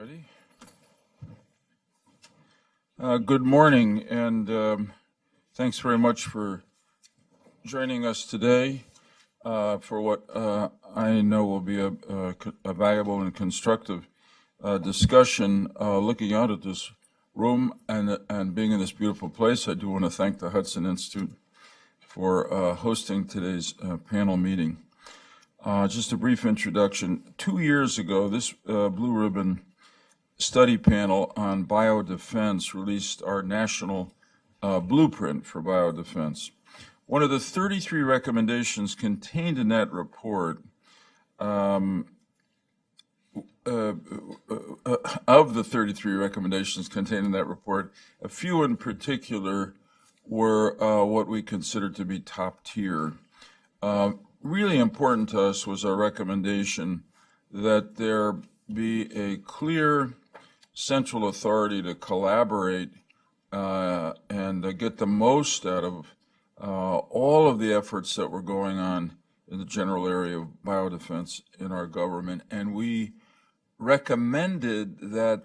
Ready? Good morning, and thanks very much for joining us today for what I know will be a valuable and constructive discussion looking out at this room and being in this beautiful place. I do want to thank the Hudson Institute for hosting today's panel meeting. Just a brief introduction. 2 years ago, this Blue Ribbon study panel on biodefense released our national blueprint for biodefense. One of the 33 recommendations contained in that report, of the 33 recommendations contained in that report, a few in particular were what we consider to be top tier. Really important to us was our recommendation that there be a clear central authority to collaborate and get the most out of all of the efforts that were going on in the general area of biodefense in our government. And we recommended that,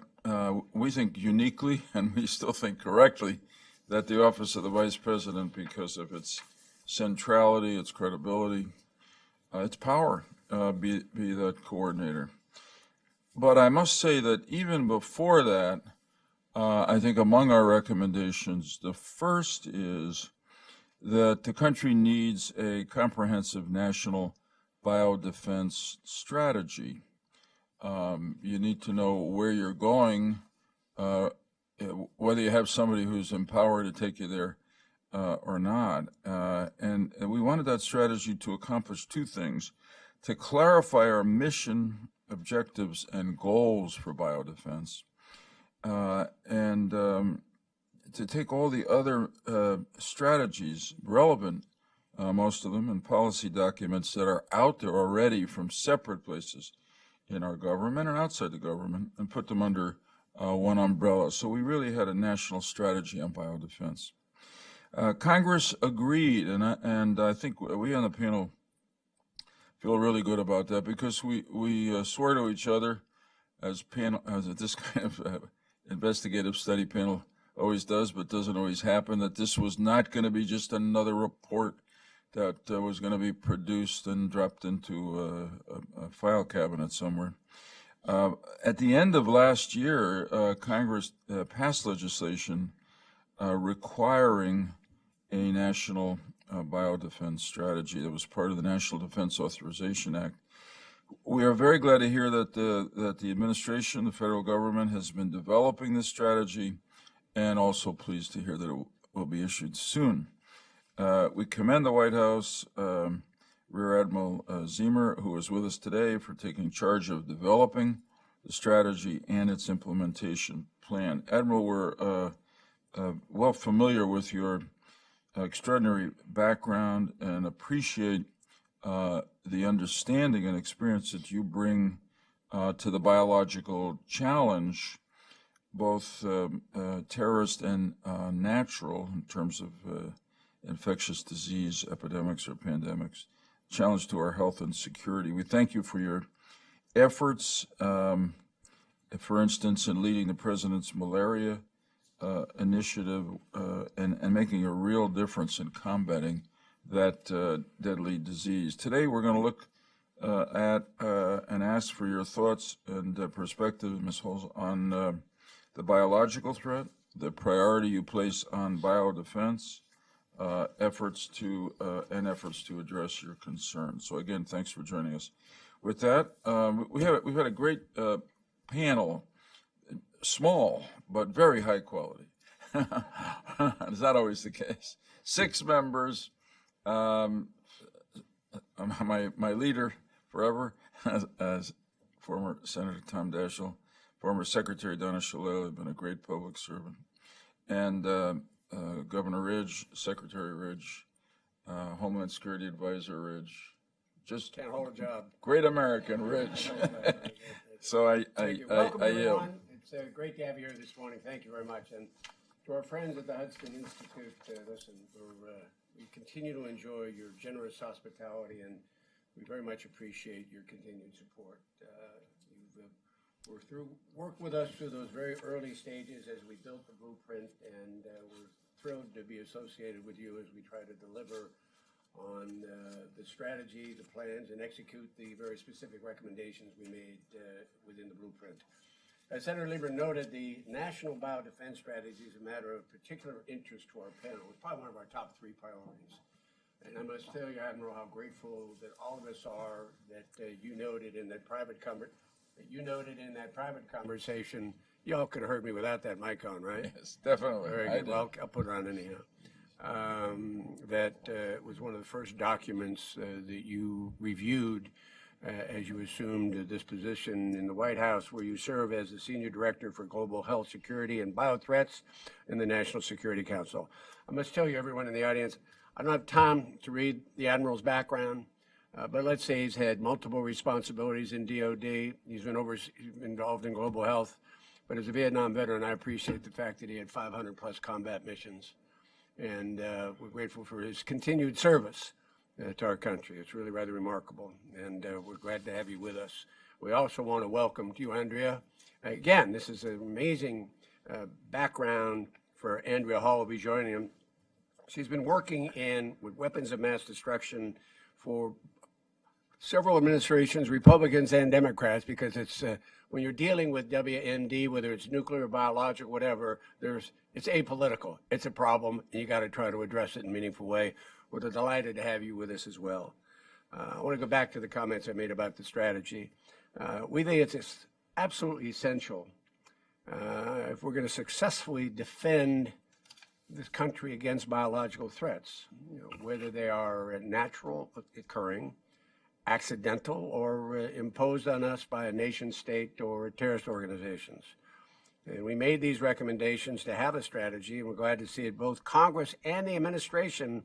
we think uniquely, and we still think correctly, that the Office of the Vice President, because of its centrality, its credibility, its power, be that coordinator. But I must say that even before that, I think among our recommendations, the first is that the country needs a comprehensive national biodefense strategy. You need to know where you're going, whether you have somebody who's empowered to take you there or not. And we wanted that strategy to accomplish two things: to clarify our mission, objectives, and goals for biodefense, and to take all the other strategies, relevant, most of them, and policy documents that are out there already from separate places in our government and outside the government, and put them under one umbrella. So we really had a national strategy on biodefense. Congress agreed, and I think we on the panel feel really good about that, because we swore to each other, as this kind of investigative study panel always does, but doesn't always happen, that this was not going to be just another report that was going to be produced and dropped into a file cabinet somewhere. At the end of last year, Congress passed legislation requiring a national biodefense strategy that was part of the National Defense Authorization Act. We are very glad to hear that the administration, the federal government, has been developing this strategy, and also pleased to hear that it will be issued soon. We commend the White House, Rear Admiral Ziemer, who is with us today, for taking charge of developing the strategy and its implementation plan. Admiral, we're well familiar with your extraordinary background and appreciate the understanding and experience that you bring to the biological challenge, both terrorist and natural, in terms of infectious disease epidemics or pandemics, challenge to our health and security. We thank you for your efforts, for instance, in leading the President's malaria initiative and making a real difference in combating that deadly disease. Today we're going to look at and ask for your thoughts and perspective, Ms. Holz, on the biological threat, the priority you place on biodefense, efforts to address your concerns. So again, thanks for joining us. With that, we've had a great panel, small but very high quality. Is that always the case? 6 members. My leader forever, as former Senator Tom Daschle, former Secretary Donna Shalala, have been a great public servant, and Governor Ridge, Secretary Ridge, Homeland Security Advisor Ridge, just can't hold a job. Great American Ridge. So Welcome, everyone. It's great to have you here this morning. Thank you very much. And to our friends at the Hudson Institute, listen, we continue to enjoy your generous hospitality, and we very much appreciate your continued support. You've worked with us through those very early stages as we built the blueprint, and we're thrilled to be associated with you as we try to deliver on the strategy, the plans, and execute the very specific recommendations we made within the blueprint. As Senator Lieber noted, the National Biodefense Strategy is a matter of particular interest to our panel. It's probably one of our top 3 priorities. And I must tell you, Admiral, how grateful that all of us are that you noted in that private conversation. Y'all could have heard me without that mic on, right? Yes, definitely. Very good. Well, I'll put it on anyhow. That was one of the first documents that you reviewed as you assumed this position in the White House, where you serve as the Senior Director for Global Health Security and Biothreats in the National Security Council. I must tell you, everyone in the audience, I don't have time to read the Admiral's background, but let's say he's had multiple responsibilities in DOD. He's been involved in global health, but as a Vietnam veteran, I appreciate the fact that he had 500 plus combat missions. And we're grateful for his continued service to our country. It's really rather remarkable, and we're glad to have you with us. We also want to welcome you, Andrea. Again, this is an amazing background for Andrea Hall will be joining him. She's been working with weapons of mass destruction for several administrations, Republicans and Democrats, because it's when you're dealing with WMD, whether it's nuclear, biological, whatever, it's apolitical. It's a problem, and you got to try to address it in a meaningful way. We're delighted to have you with us as well. I want to go back to the comments I made about the strategy. We think it's absolutely essential if we're going to successfully defend this country against biological threats, whether they are natural occurring, accidental, or imposed on us by a nation state or terrorist organizations. And we made these recommendations to have a strategy, and we're glad to see it. Both Congress and the administration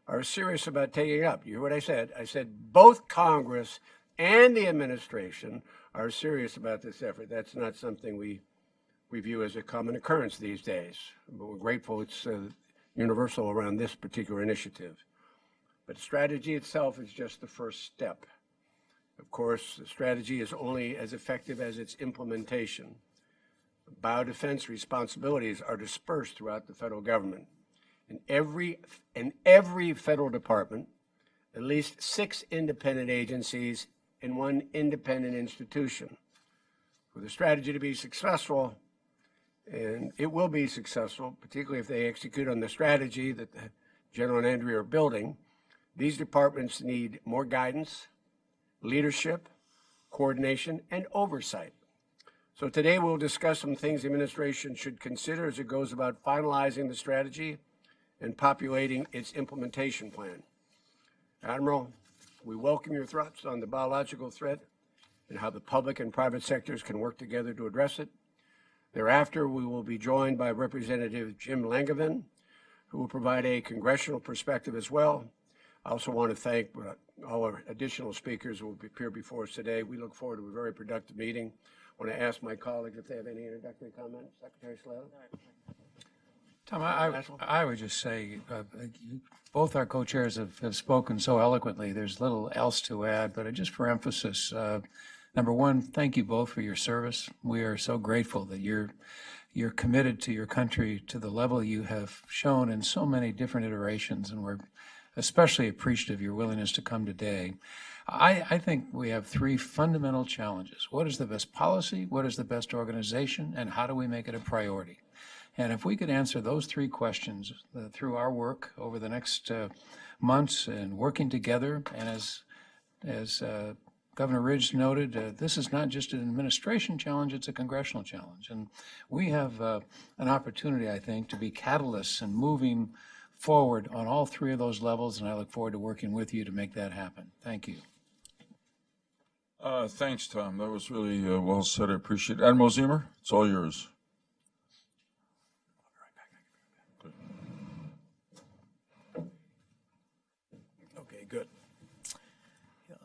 are serious about taking it up. You hear what I said? I said both Congress and the administration are serious about this effort. That's not something we view as a common occurrence these days, but we're grateful it's universal around this particular initiative. But strategy itself is just the first step. Of course, the strategy is only as effective as its implementation. Biodefense responsibilities are dispersed throughout the federal government. In every federal department, at least 6 independent agencies and 1 independent institution. For the strategy to be successful, and it will be successful, particularly if they execute on the strategy that the General and Andrea are building, these departments need more guidance, leadership, coordination, and oversight. So today we'll discuss some things the administration should consider as it goes about finalizing the strategy and populating its implementation plan. Admiral, we welcome your thoughts on the biological threat and how the public and private sectors can work together to address it. Thereafter, we will be joined by Representative Jim Langevin, who will provide a congressional perspective as well. I also want to thank all our additional speakers who will appear before us today. We look forward to a very productive meeting. I want to ask my colleagues if they have any introductory comments. Secretary Slade? Tom, I would just say, both our co-chairs have spoken so eloquently. There's little else to add, but just for emphasis, number one, thank you both for your service. We are so grateful that you're committed to your country to the level you have shown in so many different iterations, and we're especially appreciative of your willingness to come today. I think we have 3 fundamental challenges. What is the best policy? What is the best organization? And how do we make it a priority? And if we could answer those 3 questions through our work over the next months and working together, and as Governor Ridge noted, this is not just an administration challenge, it's a congressional challenge. And we have an opportunity, I think, to be catalysts in moving forward on all 3 of those levels, and I look forward to working with you to make that happen. Thank you. Thanks, Tom. That was really well said. I appreciate it. Admiral Ziemer, it's all yours. Okay, good.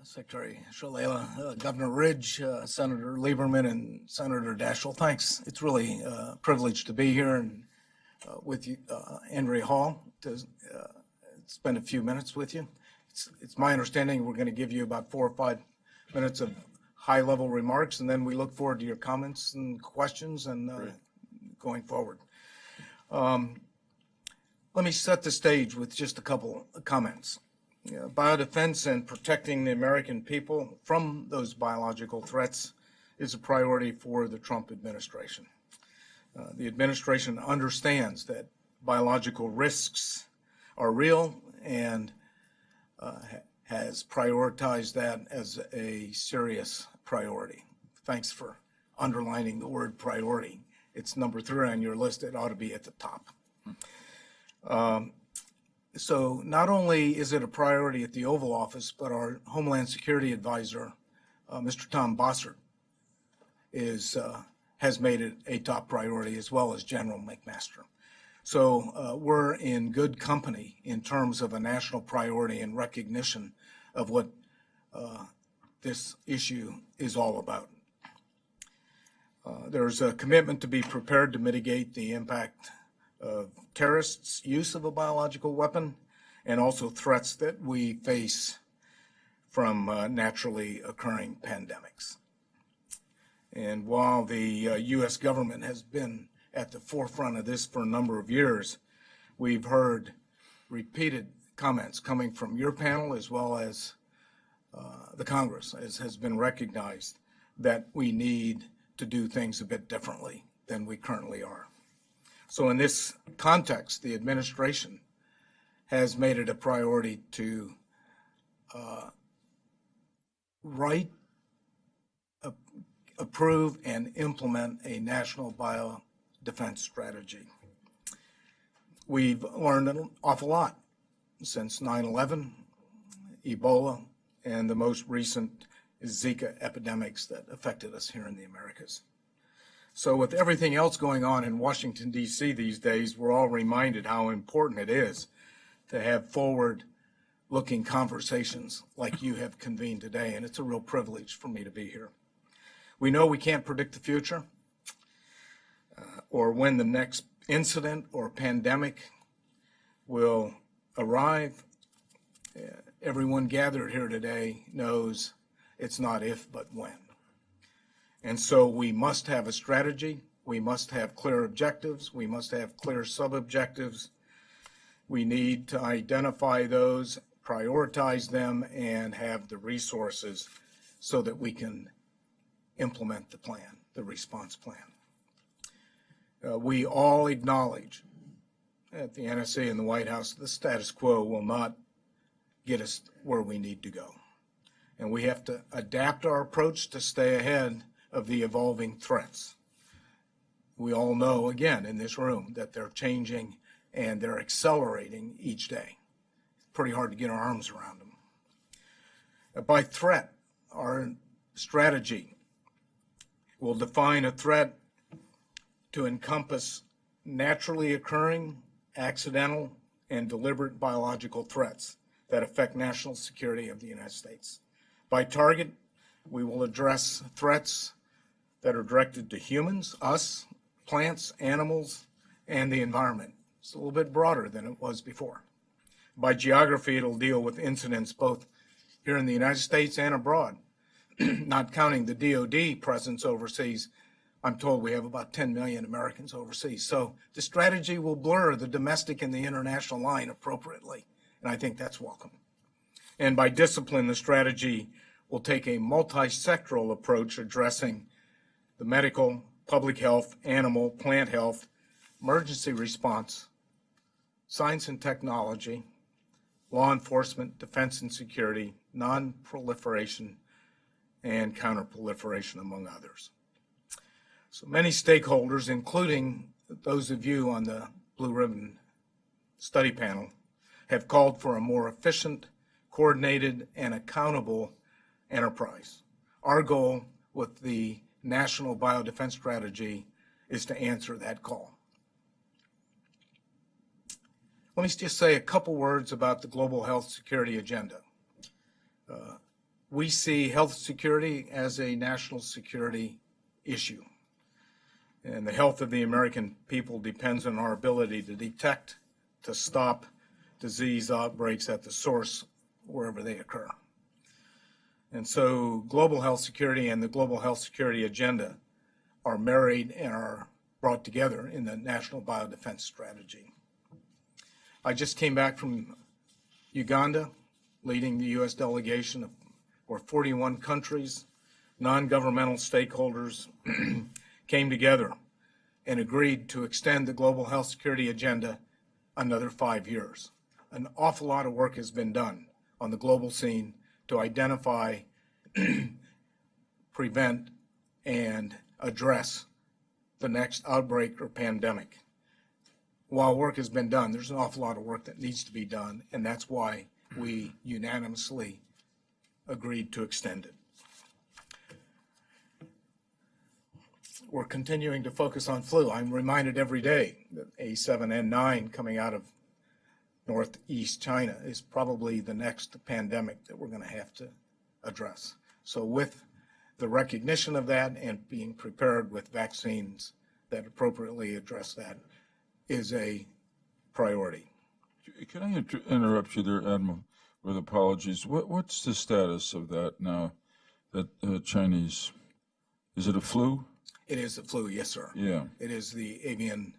Secretary Shalala, Governor Ridge, Senator Lieberman, and Senator Daschle, thanks. It's really a privilege to be here and with you, Andrea Hall, to spend a few minutes with you. It's my understanding we're going to give you about 4 or 5 minutes of high-level remarks, and then we look forward to your comments and questions and going forward. Let me set the stage with just a couple of comments. Biodefense and protecting the American people from those biological threats is a priority for the Trump administration. The administration understands that biological risks are real and has prioritized that as a serious priority. Thanks for underlining the word priority. It's number 3 on your list. It ought to be at the top. So not only is it a priority at the Oval Office, but our Homeland Security Advisor, Mr. Tom Bossert, has made it a top priority, as well as General McMaster. So we're in good company in terms of a national priority and recognition of what this issue is all about. There's a commitment to be prepared to mitigate the impact of terrorists' use of a biological weapon and also threats that we face from naturally occurring pandemics. And while the U.S. government has been at the forefront of this for a number of years, we've heard repeated comments coming from your panel as well as the Congress, as has been recognized, that we need to do things a bit differently than we currently are. So in this context, the administration has made it a priority to write, approve, and implement a national biodefense strategy. We've learned an awful lot since 9/11, Ebola, and the most recent Zika epidemics that affected us here in the Americas. So with everything else going on in Washington, D.C. these days, we're all reminded how important it is to have forward-looking conversations like you have convened today, and it's a real privilege for me to be here. We know we can't predict the future or when the next incident or pandemic will arrive. Everyone gathered here today knows it's not if, but when. And so we must have a strategy. We must have clear objectives. We must have clear sub-objectives. We need to identify those, prioritize them, and have the resources so that we can implement the plan, the response plan. We all acknowledge at the NSA and the White House, the status quo will not get us where we need to go. And we have to adapt our approach to stay ahead of the evolving threats. We all know, again, in this room, that they're changing and they're accelerating each day. It's pretty hard to get our arms around them. By threat, our strategy will define a threat to encompass naturally occurring, accidental, and deliberate biological threats that affect national security of the United States. By target, we will address threats that are directed to humans, us, plants, animals, and the environment. It's a little bit broader than it was before. By geography, it'll deal with incidents both here in the United States and abroad, not counting the DoD presence overseas. I'm told we have about 10 million Americans overseas. So the strategy will blur the domestic and the international line appropriately, and I think that's welcome. And by discipline, the strategy will take a multi-sectoral approach addressing the medical, public health, animal, plant health, emergency response, science and technology, law enforcement, defense and security, non-proliferation, and counter-proliferation, among others. So many stakeholders, including those of you on the Blue Ribbon Study Panel, have called for a more efficient, coordinated, and accountable enterprise. Our goal with the National Biodefense Strategy is to answer that call. Let me just say a couple words about the global health security agenda. We see health security as a national security issue, and the health of the American people depends on our ability to detect, to stop disease outbreaks at the source wherever they occur. And so global health security and the global health security agenda are married and are brought together in the National Biodefense Strategy. I just came back from Uganda, leading the U.S. delegation of where 41 countries, non-governmental stakeholders came together and agreed to extend the global health security agenda another 5 years. An awful lot of work has been done on the global scene to identify, prevent, and address the next outbreak or pandemic. While work has been done, there's an awful lot of work that needs to be done, and that's why we unanimously agreed to extend it. We're continuing to focus on flu. I'm reminded every day that A7N9 coming out of Northeast China is probably the next pandemic that we're going to have to address. So with the recognition of that and being prepared with vaccines that appropriately address that is a priority. Can I interrupt you there, Admiral, with apologies? What's the status of that now, that Chinese, is it a flu? It is the flu, yes, sir. Yeah. It is the avian,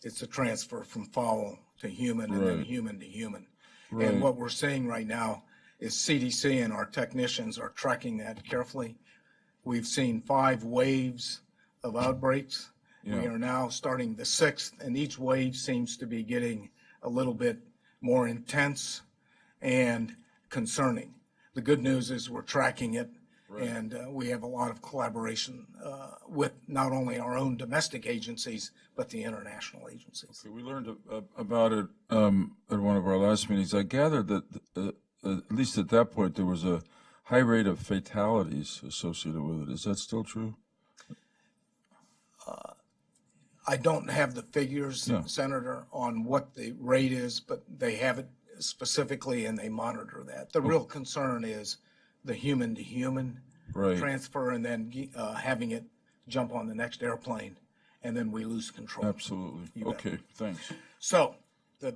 it's a transfer from fowl to human and then Right. human to human. Right. And what we're seeing right now is CDC and our technicians are tracking that carefully. We've seen 5 waves of outbreaks. We Yeah. are now starting the 6th, and each wave seems to be getting a little bit more intense and concerning. The good news is we're tracking it, and we have a lot of collaboration with not only our own domestic agencies, but the international agencies. We learned about it at one of our last meetings. I gathered that at least at that point there was a high rate of fatalities associated with it. Is that still true? I don't have the figures, Yeah. Senator, on what the rate is, but they have it specifically and they monitor that. The real concern is the human to human Right. transfer and then having it jump on the next airplane and then we lose control. Absolutely. You bet. Okay, thanks. So the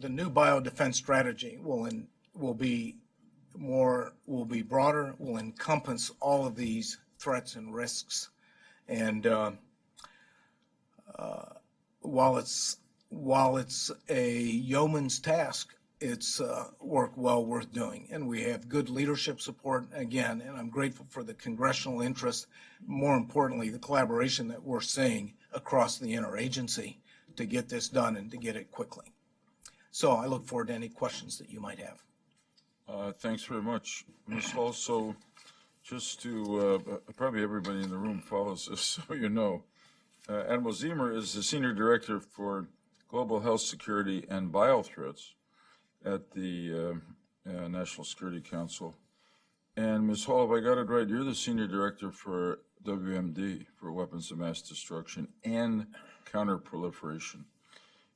new biodefense strategy will be broader, will encompass all of these threats and risks. And while it's a yeoman's task, it's work well worth doing. And we have good leadership support again, and I'm grateful for the congressional interest, more importantly, the collaboration that we're seeing across the interagency to get this done and to get it quickly. So I look forward to any questions that you might have. Thanks very much, Ms. Hall. So just to, probably everybody in the room follows this, so you know. Admiral Ziemer is the Senior Director for Global Health Security and Biothreats at the National Security Council. And Ms. Hall, if I got it right, you're the Senior Director for WMD, for Weapons of Mass Destruction and Counter-Proliferation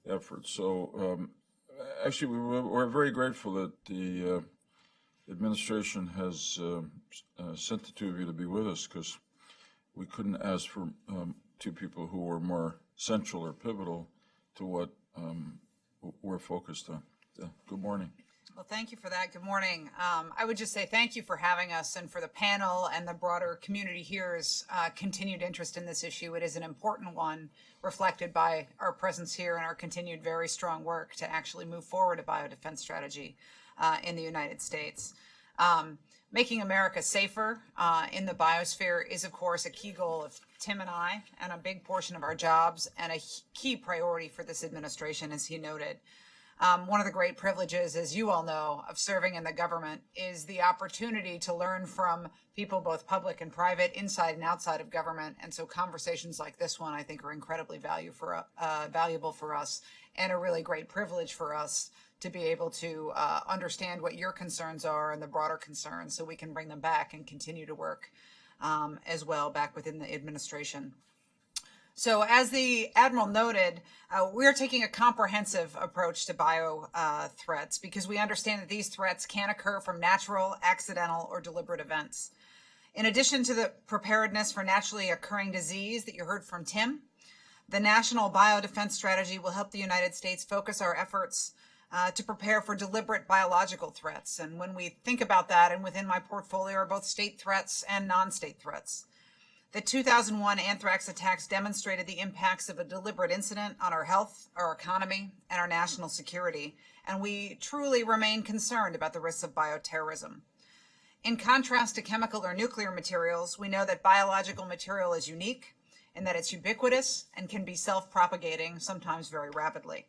efforts. So actually, we're very grateful that the administration has sent the two of you to be with us, because we couldn't ask for two people who were more central or pivotal to what we're focused on. Good morning. Well, thank you for that. Good morning. I would just say thank you for having us and for the panel and the broader community here's continued interest in this issue. It is an important one, reflected by our presence here and our continued very strong work to actually move forward a biodefense strategy in the United States. Making America safer in the biosphere is, of course, a key goal of Tim and I, and a big portion of our jobs, and a key priority for this administration, as he noted. One of the great privileges, as you all know, of serving in the government is the opportunity to learn from people, both public and private, inside and outside of government. And so conversations like this one, I think, are incredibly valuable for us, and a really great privilege for us to be able to understand what your concerns are and the broader concerns, so we can bring them back and continue to work as well back within the administration. So as the Admiral noted, we're taking a comprehensive approach to bio threats, because we understand that these threats can occur from natural, accidental, or deliberate events. In addition to the preparedness for naturally occurring disease that you heard from Tim, the National Biodefense Strategy will help the United States focus our efforts to prepare for deliberate biological threats. And when we think about that, and within my portfolio are both state threats and non-state threats. The 2001 anthrax attacks demonstrated the impacts of a deliberate incident on our health, our economy, and our national security, and we truly remain concerned about the risks of bioterrorism. In contrast to chemical or nuclear materials, we know that biological material is unique and that it's ubiquitous and can be self-propagating, sometimes very rapidly.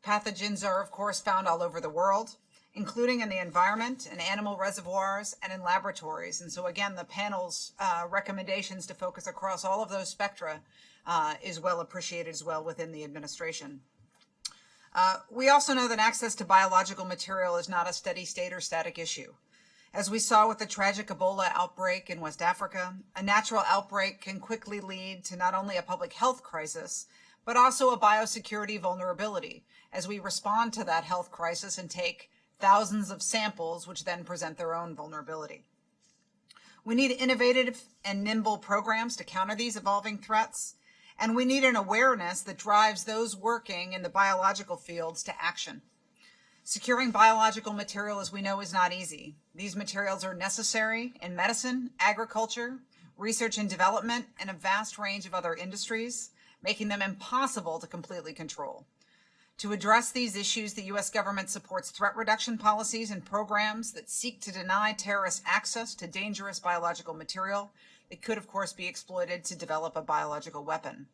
Pathogens are, of course, found all over the world, including in the environment, in animal reservoirs, and in laboratories. And so again, the panel's recommendations to focus across all of those spectra is well appreciated as well within the administration. We also know that access to biological material is not a steady state or static issue. As we saw with the tragic Ebola outbreak in West Africa, a natural outbreak can quickly lead to not only a public health crisis, but also a biosecurity vulnerability as we respond to that health crisis and take thousands of samples, which then present their own vulnerability. We need innovative and nimble programs to counter these evolving threats, and we need an awareness that drives those working in the biological fields to action. Securing biological material, as we know, is not easy. These materials are necessary in medicine, agriculture, research and development, and a vast range of other industries, making them impossible to completely control. To address these issues, the U.S. government supports threat reduction policies and programs that seek to deny terrorists access to dangerous biological material that could, of course, be exploited to develop a biological weapon.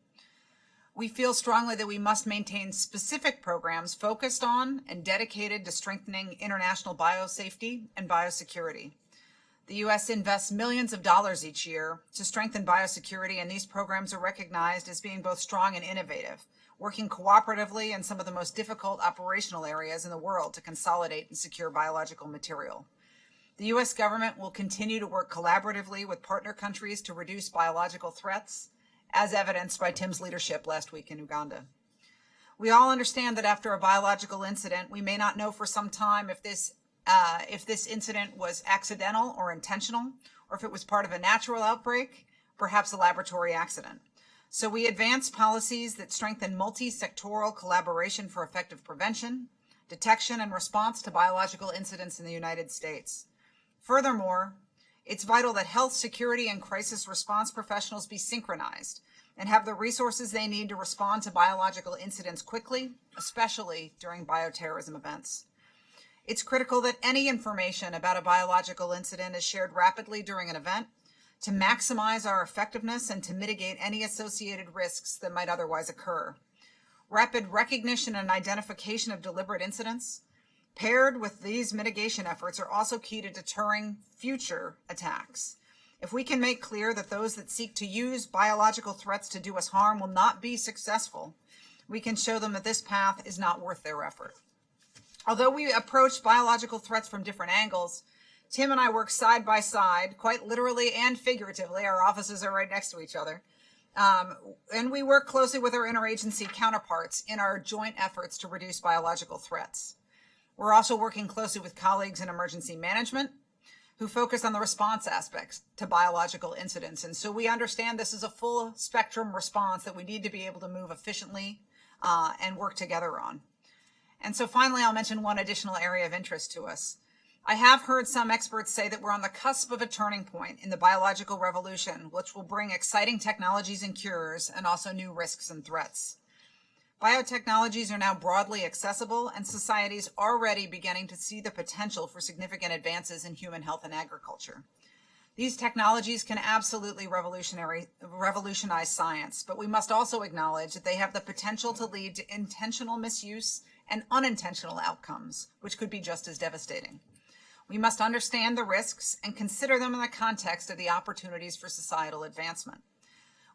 We feel strongly that we must maintain specific programs focused on and dedicated to strengthening international biosafety and biosecurity. The U.S. invests millions of dollars each year to strengthen biosecurity, and these programs are recognized as being both strong and innovative, working cooperatively in some of the most difficult operational areas in the world to consolidate and secure biological material. The U.S. government will continue to work collaboratively with partner countries to reduce biological threats, as evidenced by Tim's leadership last week in Uganda. We all understand that after a biological incident, we may not know for some time if this incident was accidental or intentional, or if it was part of a natural outbreak, perhaps a laboratory accident. So we advance policies that strengthen multi-sectoral collaboration for effective prevention, detection, and response to biological incidents in the United States. Furthermore, it's vital that health, security, and crisis response professionals be synchronized and have the resources they need to respond to biological incidents quickly, especially during bioterrorism events. It's critical that any information about a biological incident is shared rapidly during an event to maximize our effectiveness and to mitigate any associated risks that might otherwise occur. Rapid recognition and identification of deliberate incidents, paired with these mitigation efforts, are also key to deterring future attacks. If we can make clear that those that seek to use biological threats to do us harm will not be successful, we can show them that this path is not worth their effort. Although we approach biological threats from different angles, Tim and I work side by side, quite literally and figuratively. Our offices are right next to each other. And we work closely with our interagency counterparts in our joint efforts to reduce biological threats. We're also working closely with colleagues in emergency management who focus on the response aspects to biological incidents. And so we understand this is a full spectrum response that we need to be able to move efficiently and work together on. And so finally, I'll mention one additional area of interest to us. I have heard some experts say that we're on the cusp of a turning point in the biological revolution, which will bring exciting technologies and cures and also new risks and threats. Biotechnologies are now broadly accessible, and society is already beginning to see the potential for significant advances in human health and agriculture. These technologies can absolutely revolutionize science, but we must also acknowledge that they have the potential to lead to intentional misuse and unintentional outcomes, which could be just as devastating. We must understand the risks and consider them in the context of the opportunities for societal advancement.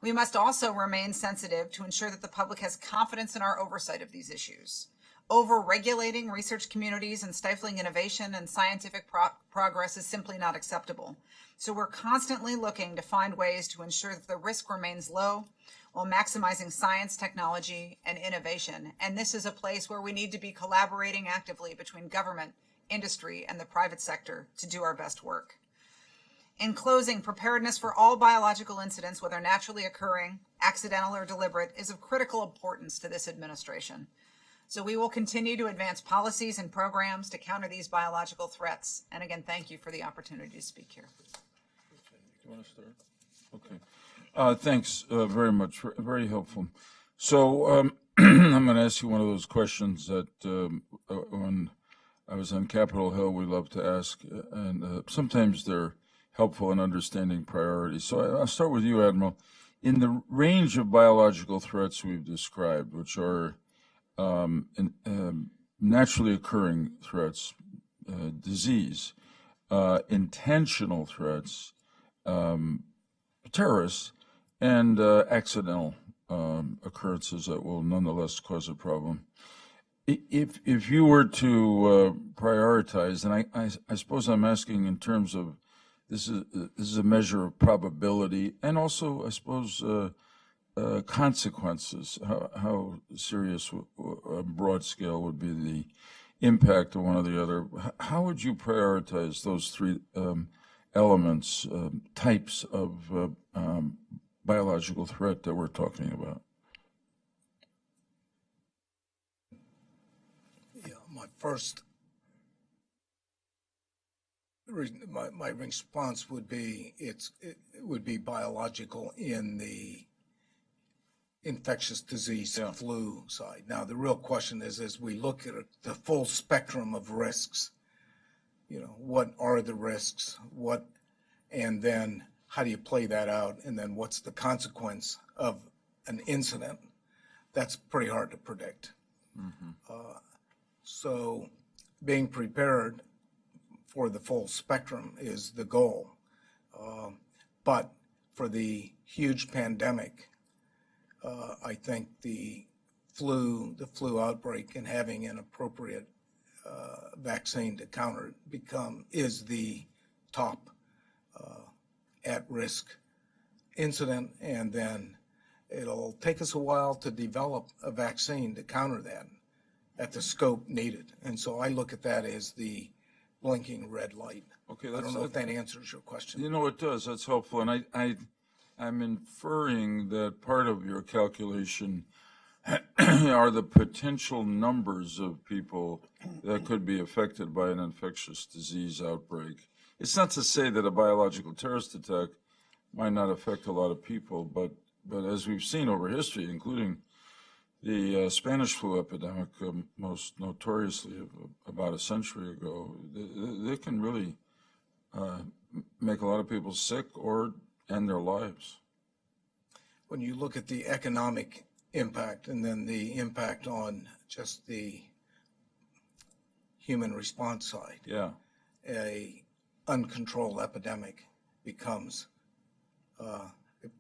We must also remain sensitive to ensure that the public has confidence in our oversight of these issues. Over-regulating research communities and stifling innovation and scientific progress is simply not acceptable. So we're constantly looking to find ways to ensure that the risk remains low while maximizing science, technology, and innovation. And this is a place where we need to be collaborating actively between government, industry, and the private sector to do our best work. In closing, preparedness for all biological incidents, whether naturally occurring, accidental, or deliberate, is of critical importance to this administration. So we will continue to advance policies and programs to counter these biological threats. And again, thank you for the opportunity to speak here. You want to start? Okay. Thanks very much. Very helpful. So I'm going to ask you one of those questions that when I was on Capitol Hill, we love to ask, and sometimes they're helpful in understanding priorities. So I'll start with you, Admiral. In the range of biological threats we've described, which are naturally occurring threats, disease, intentional threats, terrorists, and accidental occurrences that will nonetheless cause a problem. If you were to prioritize, and I suppose I'm asking in terms of this is a measure of probability, and also I suppose consequences. How serious, broad scale would be the impact of one or the other? How would you prioritize those three elements, types of biological threat that we're talking about? Yeah, my response would be it would be biological in the infectious disease flu side. Now, the real question is, as we look at the full spectrum of risks, what are the risks? And then how do you play that out? And then what's the consequence of an incident? That's pretty hard to predict. So being prepared for the full spectrum is the goal. But for the huge pandemic, I think the flu outbreak and having an appropriate vaccine to counter it is the top at-risk incident, and then it'll take us a while to develop a vaccine to counter that at the scope needed. And so I look at that as the blinking red light. Okay, I don't know if that answers your question. It does. That's helpful. And I'm inferring that part of your calculation are the potential numbers of people that could be affected by an infectious disease outbreak. It's not to say that a biological terrorist attack might not affect a lot of people, but as we've seen over history, including the Spanish flu epidemic, most notoriously about a century ago, they can really make a lot of people sick or end their lives. When you look at the economic impact and then the impact on just the human response side, a uncontrolled epidemic becomes a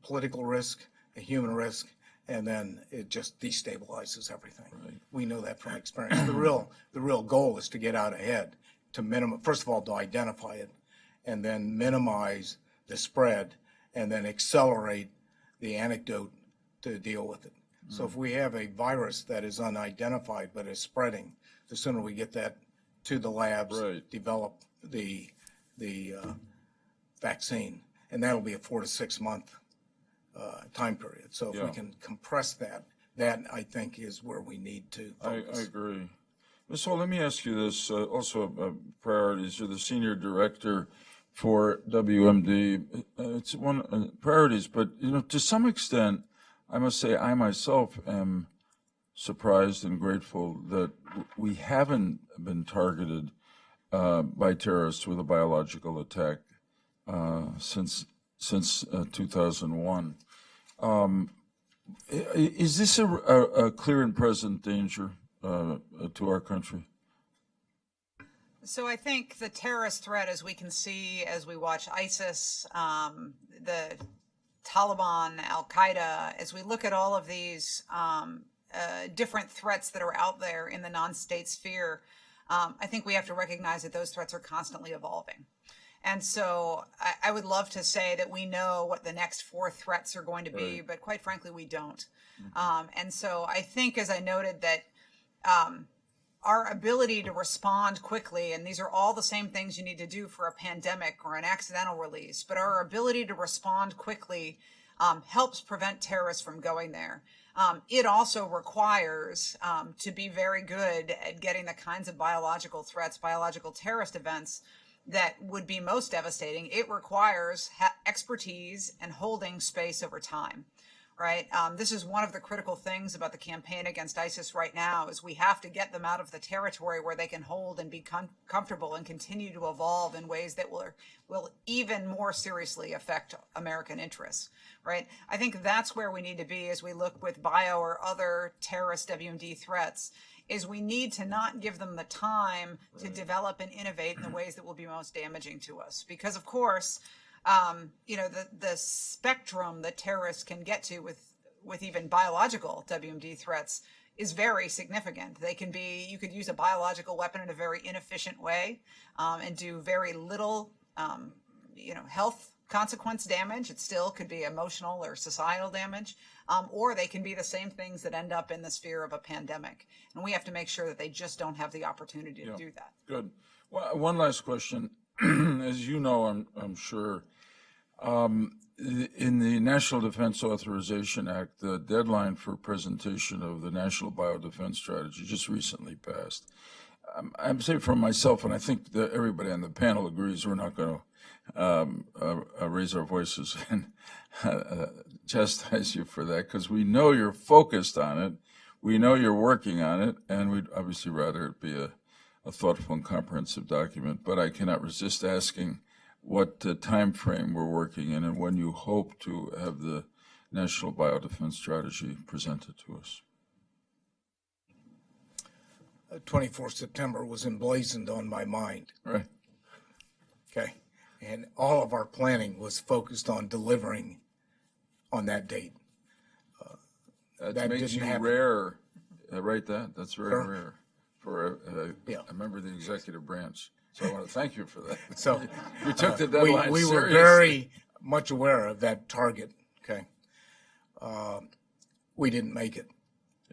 political risk, a human risk, and then it just destabilizes everything. Right. We know that from experience. The real goal is to get out ahead, to first of all, to identify it, and then minimize the spread, and then accelerate the antidote to deal with it. So if we have a virus that is unidentified but is spreading, the sooner we get that to the labs, develop the vaccine, and that'll be a 4 to 6 month time period. So if we can compress that I think is where we need to focus. I agree. Ms. Hall, let me ask you this, also priorities. You're the senior director for WMD. It's one priorities, but to some extent, I must say I myself am surprised and grateful that we haven't been targeted by terrorists with a biological attack since 2001. Is this a clear and present danger to our country? So I think the terrorist threat, as we can see as we watch ISIS, the Taliban, Al-Qaeda, as we look at all of these different threats that are out there in the non-state sphere, I think we have to recognize that those threats are constantly evolving. And so I would love to say that we know what the next 4 threats are going to be, but quite frankly, we don't. And so I think, as I noted, that our ability to respond quickly, and these are all the same things you need to do for a pandemic or an accidental release, but our ability to respond quickly helps prevent terrorists from going there. It also requires to be very good at getting the kinds of biological threats, biological terrorist events that would be most devastating. It requires expertise and holding space over time, right? This is one of the critical things about the campaign against ISIS right now is we have to get them out of the territory where they can hold and be comfortable and continue to evolve in ways that will even more seriously affect American interests, right? I think that's where we need to be as we look with bio or other terrorist WMD threats, is we need to not give them the time to develop and innovate in the ways that will be most damaging to us. Because of course, the spectrum that terrorists can get to with even biological WMD threats is very significant. They can be, you could use a biological weapon in a very inefficient way and do very little, health consequence damage. It still could be emotional or societal damage, or they can be the same things that end up in the sphere of a pandemic. And we have to make sure that they just don't have the opportunity to do that. Good. Well, one last question. As you know, I'm sure, in the National Defense Authorization Act, the deadline for presentation of the National Biodefense Strategy just recently passed. I'm saying for myself, and I think that everybody on the panel agrees, we're not going to raise our voices and chastise you for that, because we know you're focused on it, we know you're working on it, and we'd obviously rather it be a thoughtful and comprehensive document. But I cannot resist asking what time frame we're working in and when you hope to have the National Biodefense Strategy presented to us. 24th September was emblazoned on my mind. Right. Okay. And all of our planning was focused on delivering on that date. That That makes didn't you happen. rare. Right, that's very Sure. rare for a member of the executive branch. So I want to thank you for that. So You took the we deadline were seriously. very much aware of that target. Okay. We didn't make it.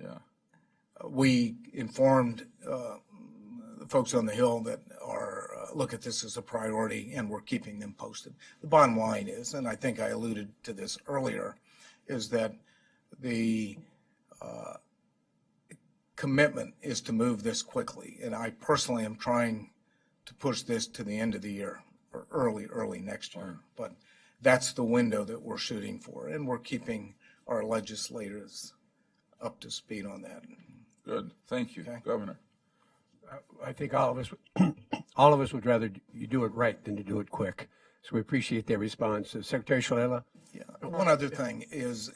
Yeah. We informed the folks on the Hill that look at this as a priority, and we're keeping them posted. The bottom line is, and I think I alluded to this earlier, is that the commitment is to move this quickly. And I personally am trying to push this to the end of the year or early next year. But that's the window that we're shooting for, and we're keeping our legislators up to speed on that. Good. Thank you, Governor. I think all of us would rather you do it right than to do it quick. So we appreciate their response. Secretary Shalala? Yeah. One other thing is,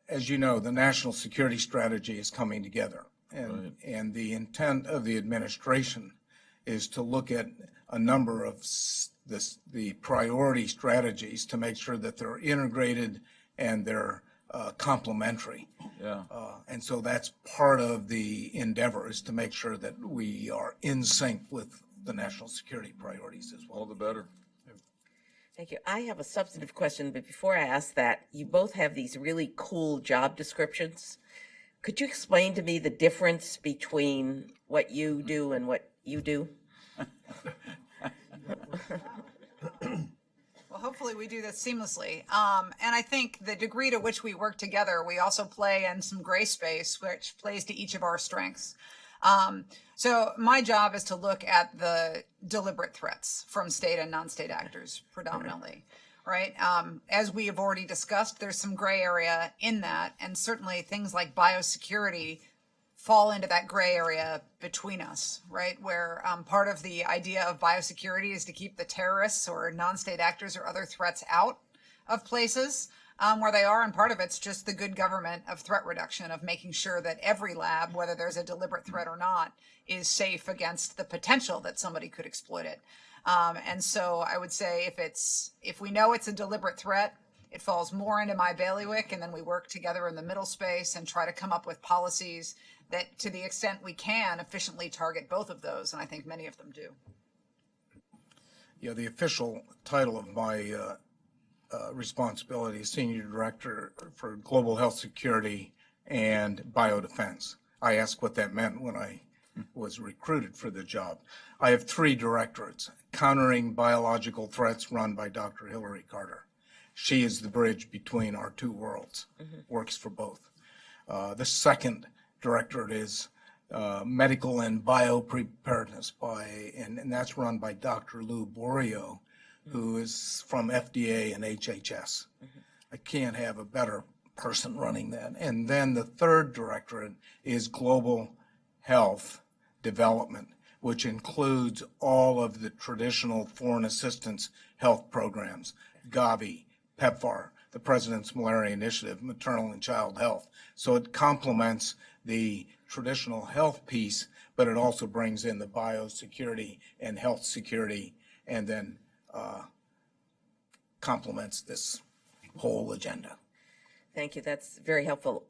as you know, the national security strategy is coming together, and the intent of the administration is to look at a number of the priority strategies to make sure that they're integrated and they're complementary. Yeah. And so that's part of the endeavor, is to make sure that we are in sync with the national security priorities as well. All the better. Thank you. I have a substantive question, but before I ask that, you both have these really cool job descriptions. Could you explain to me the difference between what you do and what you do? Well, hopefully we do this seamlessly. And I think the degree to which we work together, we also play in some gray space, which plays to each of our strengths. So my job is to look at the deliberate threats from state and non-state actors predominantly, right? As we have already discussed, there's some gray area in that, and certainly things like biosecurity fall into that gray area between us, right? Where part of the idea of biosecurity is to keep the terrorists or non-state actors or other threats out of places where they are, and part of it's just the good government of threat reduction, of making sure that every lab, whether there's a deliberate threat or not, is safe against the potential that somebody could exploit it. And so I would say if we know it's a deliberate threat, it falls more into my bailiwick, and then we work together in the middle space and try to come up with policies that, to the extent we can, efficiently target both of those, and I think many of them do. Yeah, the official title of my responsibility is Senior Director for Global Health Security and Biodefense. I asked what that meant when I was recruited for the job. I have 3 directorates: countering biological threats, run by Dr. Hillary Carter; she is the bridge between our two worlds, works for both. The second directorate is medical and bio preparedness and that's run by Dr. Lou Borio, who is from FDA and HHS. I can't have a better person running that. And then the third directorate is global health development, which includes all of the traditional foreign assistance health programs, Gavi, PEPFAR, the President's Malaria Initiative, maternal and child health. So it complements the traditional health piece, but it also brings in the biosecurity and health security, and then complements this whole agenda. Thank you. That's very helpful.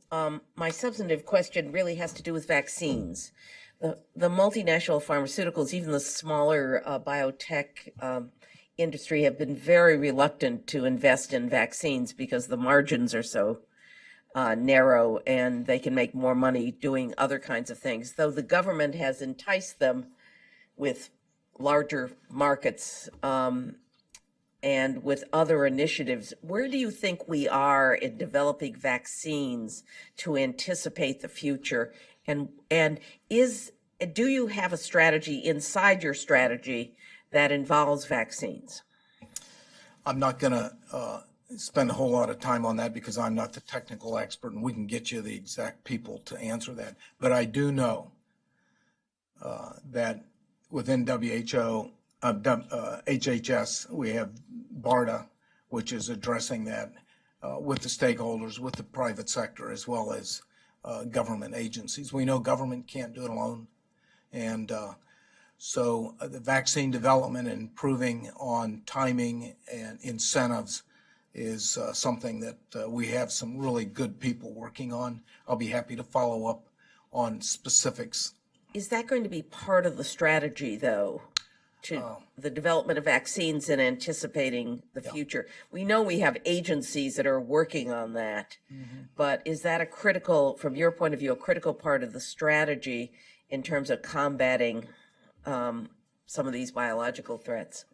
My substantive question really has to do with vaccines. The multinational pharmaceuticals, even the smaller biotech industry, have been very reluctant to invest in vaccines because the margins are so narrow and they can make more money doing other kinds of things, though the government has enticed them with larger markets and with other initiatives. Where do you think we are in developing vaccines to anticipate the future? And do you have a strategy inside your strategy that involves vaccines? I'm not going to spend a whole lot of time on that because I'm not the technical expert, and we can get you the exact people to answer that. But I do know that within WHO, HHS, we have BARDA, which is addressing that with the stakeholders, with the private sector, as well as government agencies. We know government can't do it alone. And so the vaccine development and improving on timing and incentives is something that we have some really good people working on. I'll be happy to follow up on specifics. Is that going to be part of the strategy, though, to the development of vaccines and anticipating the future? We know we have agencies that are working on that, but is that a critical, from your point of view, a critical part of the strategy in terms of combating some of these biological threats?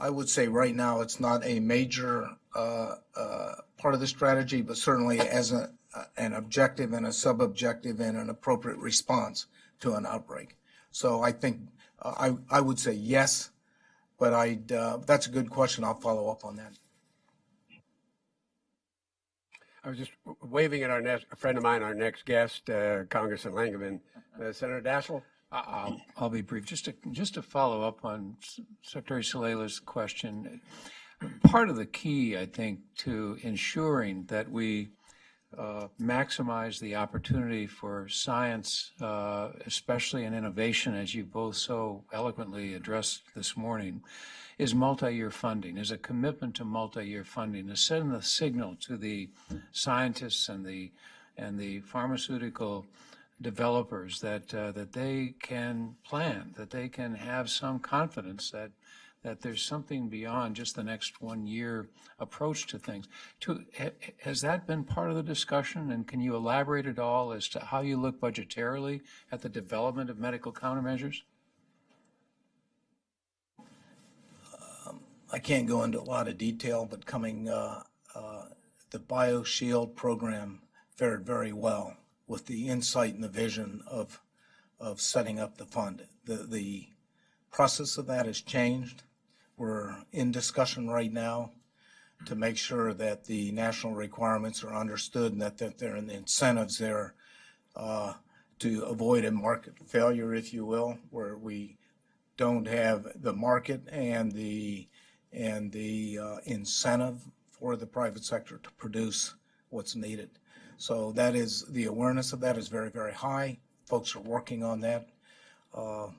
I would say right now it's not a major part of the strategy, but certainly as an objective and a sub-objective and an appropriate response to an outbreak. So I think I would say yes, but that's a good question. I'll follow up on that. I was just waving at a friend of mine, our next guest, Congressman Langevin. Senator Daschle? I'll be brief. Just to follow up on Secretary Salela's question, part of the key, I think, to ensuring that we maximize the opportunity for science, especially in innovation, as you both so eloquently addressed this morning, is multi-year funding, is a commitment to multi-year funding, to send the signal to the scientists and the pharmaceutical developers that they can plan, that they can have some confidence that there's something beyond just the next 1 year approach to things. Has that been part of the discussion, and can you elaborate at all as to how you look budgetarily at the development of medical countermeasures? I can't go into a lot of detail, but the Bioshield program fared very well with the insight and the vision of setting up the fund. The process of that has changed. We're in discussion right now to make sure that the national requirements are understood and that there are the incentives there to avoid a market failure, if you will, where we don't have the market and the incentive for the private sector to produce what's needed. So that is, the awareness of that is very, very high. Folks are working on that. Well,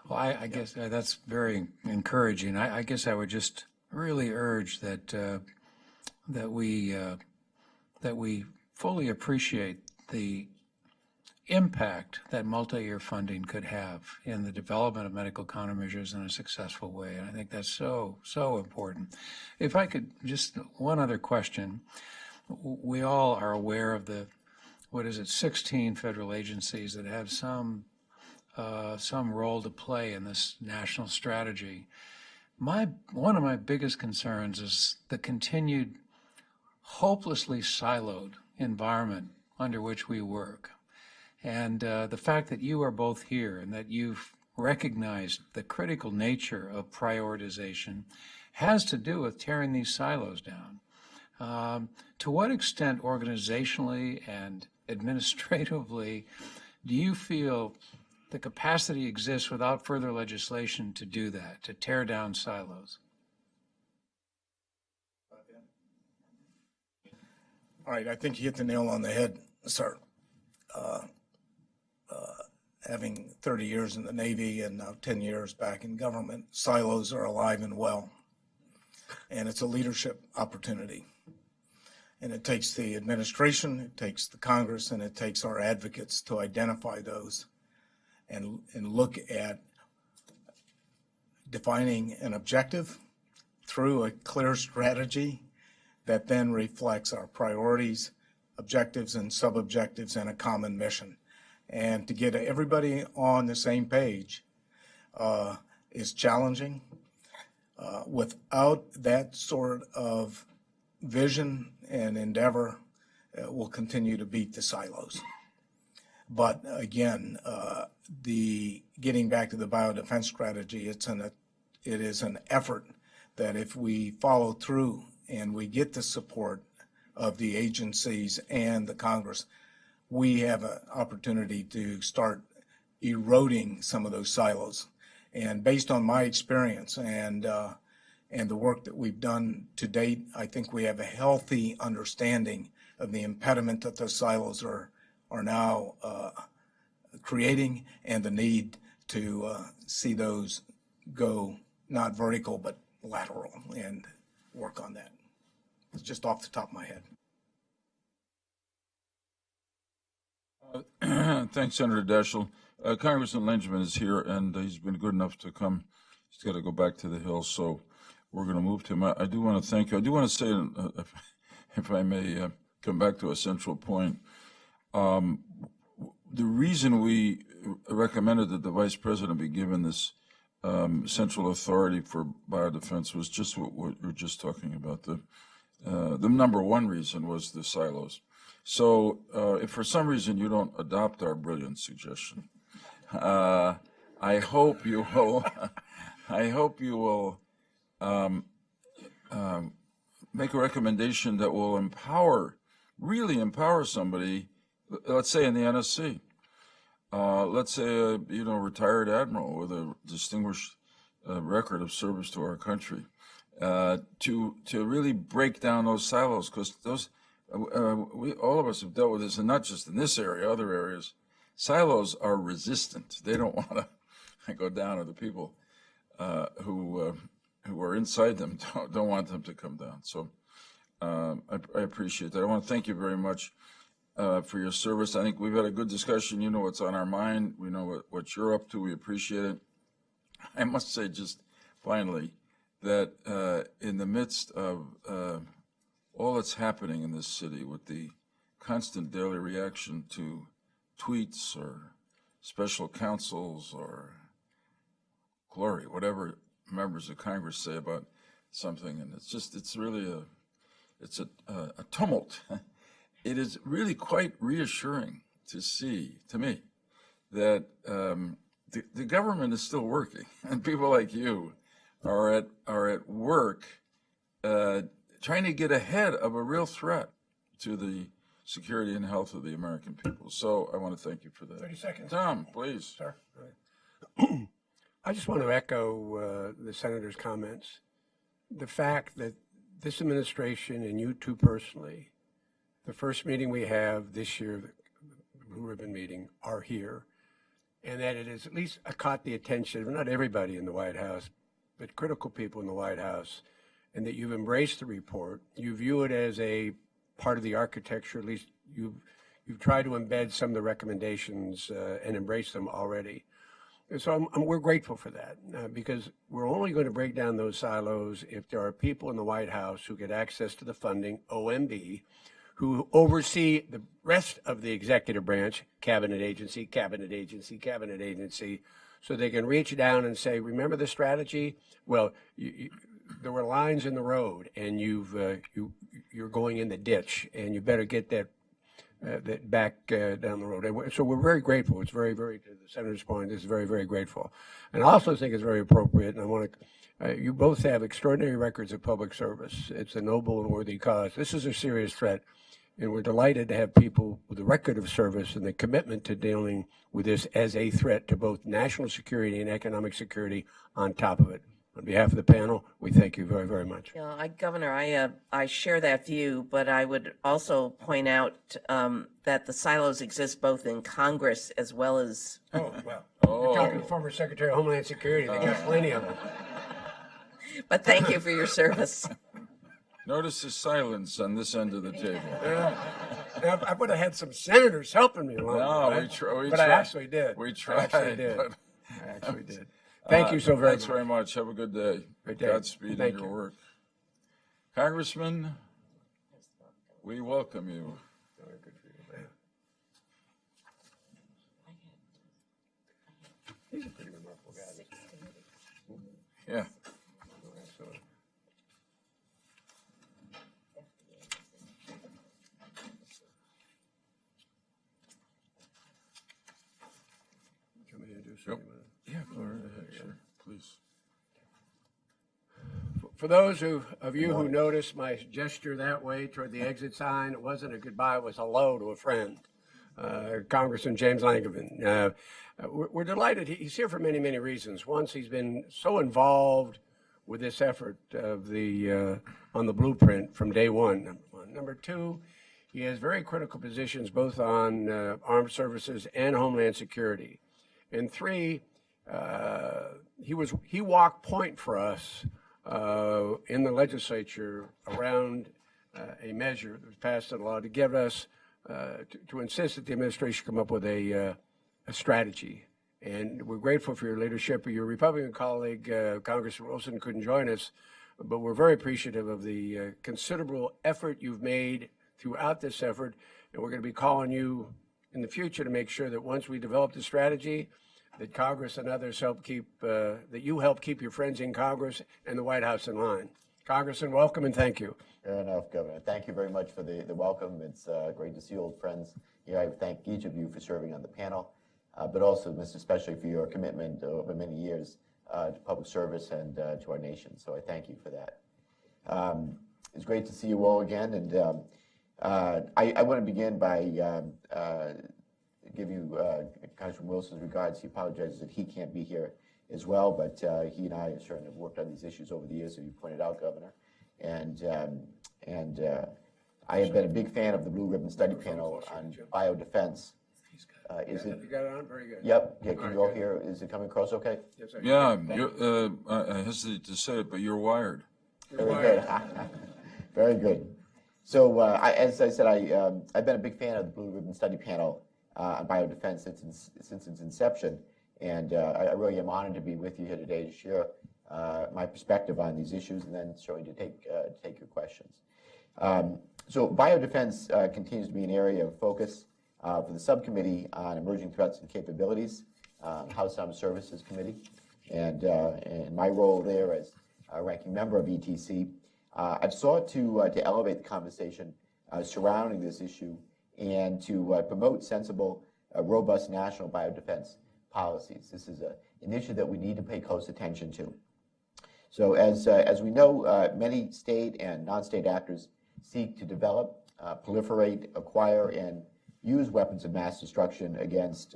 I guess that's very encouraging. I guess I would just really urge that we fully appreciate the impact that multi-year funding could have in the development of medical countermeasures in a successful way. And I think that's so important. If I could, just one other question. We all are aware of the, 16 federal agencies that have some role to play in this national strategy. One of my biggest concerns is the continued hopelessly siloed environment under which we work. And the fact that you are both here and that you've recognized the critical nature of prioritization has to do with tearing these silos down. To what extent organizationally and administratively do you feel the capacity exists without further legislation to do that, to tear down silos? All right, I think you hit the nail on the head, sir. Having 30 years in the Navy and now 10 years back in government, silos are alive and well. And it's a leadership opportunity. And it takes the administration, it takes the Congress, and it takes our advocates to identify those and look at defining an objective through a clear strategy that then reflects our priorities, objectives, and sub-objectives and a common mission. And to get everybody on the same page is challenging. Without that sort of vision and endeavor, we'll continue to beat the silos. But again, getting back to the biodefense strategy, it is an effort that if we follow through and we get the support of the agencies and the Congress, we have an opportunity to start eroding some of those silos. And based on my experience and the work that we've done to date, I think we have a healthy understanding of the impediment that those silos are now creating and the need to see those go not vertical but lateral and work on that. It's just off the top of my head. Thanks, Senator Daschle. Congressman Langevin is here, and he's been good enough to come. He's got to go back to the Hill, so we're going to move to him. I do want to thank you. I do want to say, if I may come back to a central point, the reason we recommended that the Vice President be given this central authority for biodefense was just what we were just talking about. The number one reason was the silos. So if for some reason you don't adopt our brilliant suggestion, I hope you will. I hope you will make a recommendation that will really empower somebody. Let's say in the NSC, let's say a retired admiral with a distinguished record of service to our country, to really break down those silos, because those. All of us have dealt with this, and not just in this area, other areas. Silos are resistant. They don't want to go down, or the people who are inside them don't want them to come down. So I appreciate that. I want to thank you very much for your service. I think we've had a good discussion. You know what's on our mind. We know what you're up to. We appreciate it. I must say, just finally, that in the midst of all that's happening in this city, with the constant daily reaction to tweets or special counsels or glory, whatever members of Congress say about something, and it's really a tumult. It is really quite reassuring to see, to me, that the government is still working, and people like you are at work trying to get ahead of a real threat to the security and health of the American people. So I want to thank you for that. 30 seconds. Tom, please. Sir. I just want to echo the Senator's comments. The fact that this administration and you two personally, the first meeting we have this year, the Blue Ribbon meeting, are here, and that it has at least caught the attention of not everybody in the White House, but critical people in the White House, and that you've embraced the report. You view it as a part of the architecture. At least you've tried to embed some of the recommendations and embrace them already. And so we're grateful for that, because we're only going to break down those silos if there are people in the White House who get access to the funding, OMB, who oversee the rest of the executive branch, cabinet agency, cabinet agency, cabinet agency, so they can reach down and say, remember the strategy? Well, there were lines in the road, and you're going in the ditch, and you better get that back down the road. And so we're very grateful. It's very, very, to the Senator's point, it's very, very grateful. And I also think it's very appropriate, and I want to, you both have extraordinary records of public service. It's a noble and worthy cause. This is a serious threat, and we're delighted to have people with a record of service and the commitment to dealing with this as a threat to both national security and economic security on top of it. On behalf of the panel, we thank you very, very much. Governor, I share that view, but I would also point out that the silos exist both in Congress as well as. Oh, well, you're talking to former Secretary of Homeland Security. They got plenty of them. But thank you for your service. Notice the silence on this end of the table. I would have had some senators helping me along. No, the way, we tried. But I actually did. We tried. I actually did. but- I actually did. Thank you so very Thanks much. very much. Have a good day. Good day. Godspeed in Thank your you. work. Congressman, we welcome you. He's a pretty remarkable guy. Yeah. Come in and do something. Yeah, go right ahead, sure, please. For those of you who noticed my gesture that way toward the exit sign, it wasn't a goodbye, it was hello to a friend, Congressman James Langevin. We're delighted. He's here for many, many reasons. Once, he's been so involved with this effort of on the blueprint from day one, number one. Number two, he has very critical positions both on armed services and homeland security. And three, he walked point for us in the legislature around a measure that was passed into law to give us, to insist that the administration come up with a strategy. And we're grateful for your leadership. Your Republican colleague, Congressman Wilson, couldn't join us, but we're very appreciative of the considerable effort you've made throughout this effort. And we're going to be calling you in the future to make sure that once we develop the strategy, that Congress and others help that you help keep your friends in Congress and the White House in line. Congressman, welcome and thank you. Fair enough, Governor. Thank you very much for the welcome. It's great to see old friends here. I thank each of you for serving on the panel, but also, especially for your commitment over many years to public service and to our nation. So I thank you for that. It's great to see you all again. And I want to begin by give you Congressman Wilson's regards. He apologizes that he can't be here as well, but he and I certainly have worked on these issues over the years, as you pointed out, Governor. And I have been a big fan of the Blue Ribbon Study Panel on biodefense. Is it? You got it on? Very good. Yep. Yeah, can you all hear? Is it coming across okay? Yes, sir. Yeah, I hesitate to say it, but you're wired. Very good. Very good. So, as I said, I've been a big fan of the Blue Ribbon Study Panel on biodefense since its inception, and I really am honored to be with you here today to share my perspective on these issues, and then certainly to take your questions. So, biodefense continues to be an area of focus for the Subcommittee on Emerging Threats and Capabilities, House Armed Services Committee, and in my role there as ranking member of ETC, I've sought to elevate the conversation surrounding this issue and to promote sensible, robust national biodefense policies. This is an issue that we need to pay close attention to. So as we know, many state and non-state actors seek to develop, proliferate, acquire, and use weapons of mass destruction against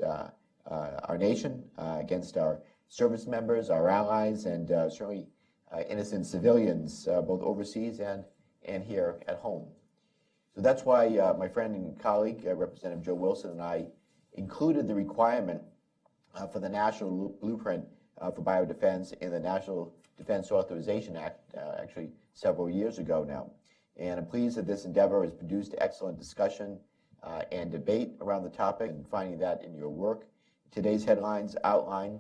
our nation, against our service members, our allies, and certainly innocent civilians, both overseas and here at home. So that's why my friend and colleague, Representative Joe Wilson, and I included the requirement for the National Blueprint for Biodefense in the National Defense Authorization Act, actually several years ago now. And I'm pleased that this endeavor has produced excellent discussion and debate around the topic, and finding that in your work. Today's headlines outline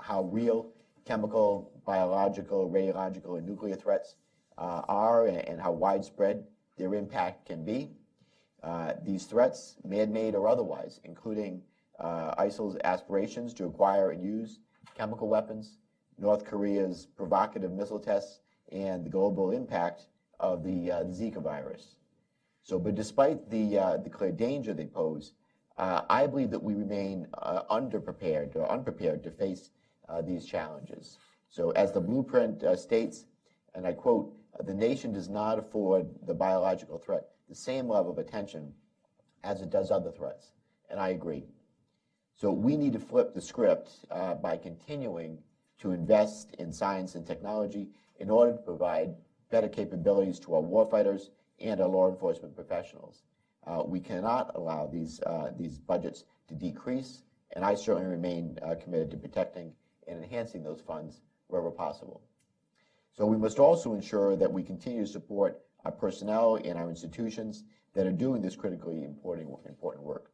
how real chemical, biological, radiological, and nuclear threats are, and how widespread their impact can be. These threats, man-made or otherwise, including ISIL's aspirations to acquire and use chemical weapons, North Korea's provocative missile tests, and the global impact of the Zika virus. So, but despite the clear danger they pose, I believe that we remain underprepared or unprepared to face these challenges. So as the blueprint states, and I quote, the nation does not afford the biological threat the same level of attention as it does other threats. And I agree. So we need to flip the script by continuing to invest in science and technology in order to provide better capabilities to our warfighters and our law enforcement professionals. We cannot allow these budgets to decrease, and I certainly remain committed to protecting and enhancing those funds wherever possible. So we must also ensure that we continue to support our personnel and our institutions that are doing this critically important work.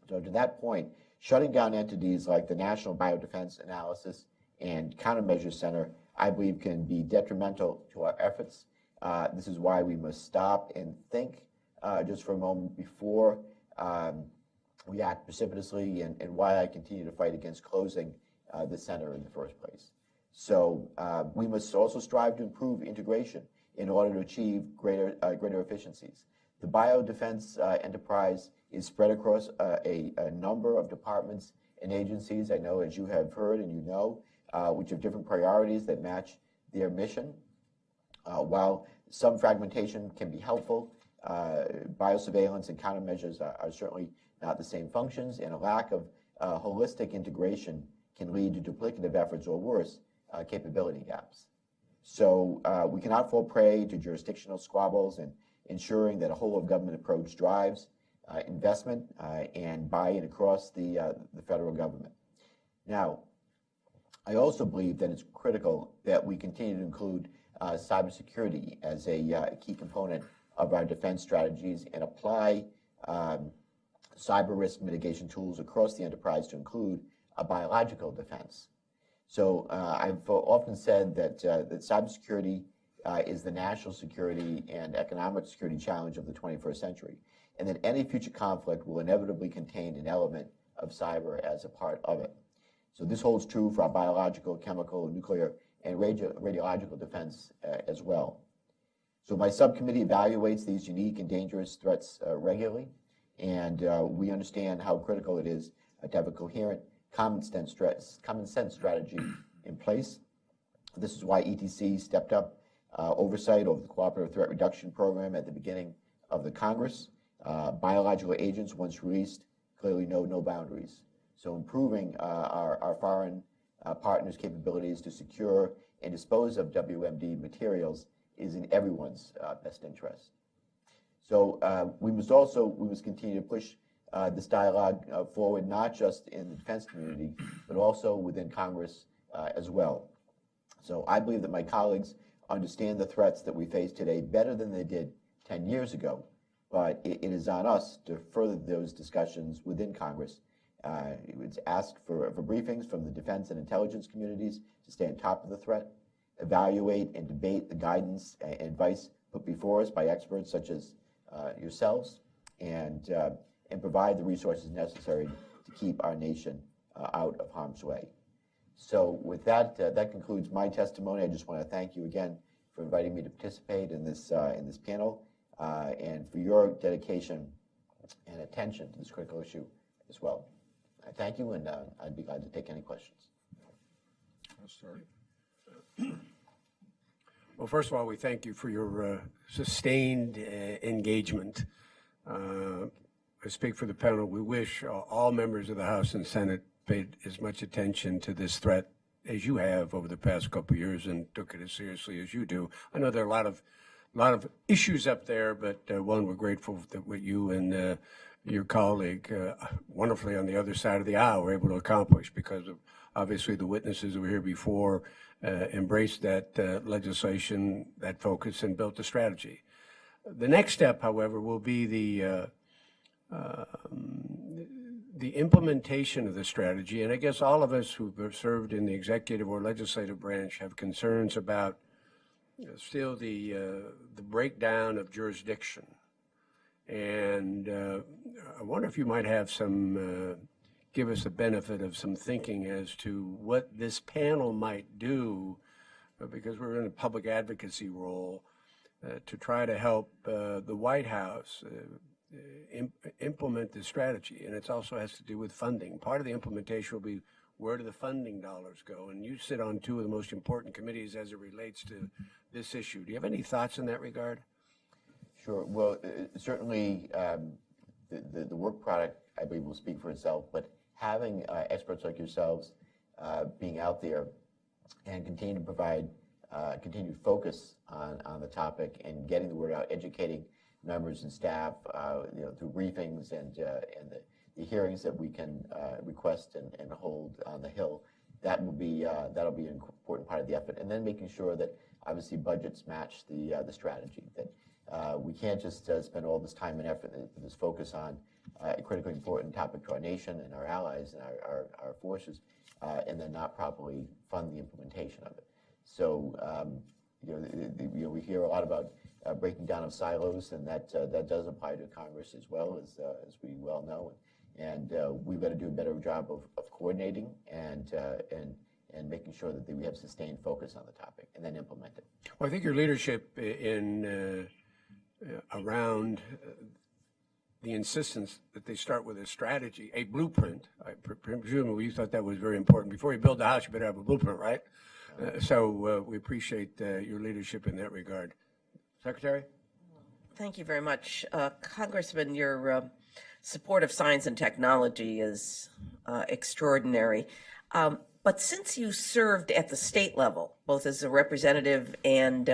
So to that point, shutting down entities like the National Biodefense Analysis and Countermeasures Center, I believe, can be detrimental to our efforts. This is why we must stop and think just for a moment before we act precipitously, and why I continue to fight against closing the center in the first place. So we must also strive to improve integration in order to achieve greater efficiencies. The biodefense enterprise is spread across a number of departments and agencies, I know, as you have heard and you know, which have different priorities that match their mission. While some fragmentation can be helpful, biosurveillance and countermeasures are certainly not the same functions, and a lack of holistic integration can lead to duplicative efforts or worse, capability gaps. So we cannot fall prey to jurisdictional squabbles, and ensuring that a whole of government approach drives investment and buy-in across the federal government. Now, I also believe that it's critical that we continue to include cybersecurity as a key component of our defense strategies and apply cyber risk mitigation tools across the enterprise to include a biological defense. So I've often said that cybersecurity is the national security and economic security challenge of the 21st century, and that any future conflict will inevitably contain an element of cyber as a part of it. So this holds true for our biological, chemical, nuclear, and radiological defense as well. So my subcommittee evaluates these unique and dangerous threats regularly, and we understand how critical it is to have a coherent common sense strategy in place. This is why ETC stepped up oversight over the Cooperative Threat Reduction Program at the beginning of the Congress. Biological agents, once released, clearly know no boundaries. So improving our foreign partners' capabilities to secure and dispose of WMD materials is in everyone's best interest. So we must continue to push this dialogue forward, not just in the defense community, but also within Congress as well. So I believe that my colleagues understand the threats that we face today better than they did 10 years ago, but it is on us to further those discussions within Congress. It's ask for briefings from the defense and intelligence communities to stay on top of the threat, evaluate and debate the guidance and advice put before us by experts such as yourselves, and provide the resources necessary to keep our nation out of harm's way. So with that, that concludes my testimony. I just want to thank you again for inviting me to participate in this panel, and for your dedication and attention to this critical issue as well. I thank you, and I'd be glad to take any questions. I'll start. Well, first of all, we thank you for your sustained engagement. I speak for the panel. We wish all members of the House and Senate paid as much attention to this threat as you have over the past couple of years and took it as seriously as you do. I know there are a lot of issues up there, but one, we're grateful that what you and your colleague, wonderfully on the other side of the aisle, were able to accomplish, because of obviously the witnesses that were here before embraced that legislation, that focus, and built a strategy. The next step, however, will be the implementation of the strategy. And I guess all of us who've served in the executive or legislative branch have concerns about still the breakdown of jurisdiction. And I wonder if you might have some give us the benefit of some thinking as to what this panel might do, because we're in a public advocacy role, to try to help the White House implement this strategy. And it also has to do with funding. Part of the implementation will be, where do the funding dollars go? And you sit on two of the most important committees as it relates to this issue. Do you have any thoughts in that regard? Sure. Well, certainly the work product, I believe, will speak for itself, but having experts like yourselves being out there and continue to provide continued focus on the topic and getting the word out, educating members and staff, through briefings and the hearings that we can request and hold on the Hill, that'll be an important part of the effort. And then making sure that obviously budgets match the strategy. That we can't just spend all this time and effort and this focus on a critically important topic to our nation and our allies and our forces, and then not properly fund the implementation of it. So we hear a lot about breaking down of silos, and that does apply to Congress as well, as we well know. And we've got to do a better job of coordinating and making sure that we have sustained focus on the topic and then implement it. Well, I think your leadership in around the insistence that they start with a strategy, a blueprint. Presumably you thought that was very important. Before you build the house, you better have a blueprint, right? So we appreciate your leadership in that regard. Secretary? Thank you very much. Congressman, your support of science and technology is extraordinary. But since you served at the state level, both as a representative and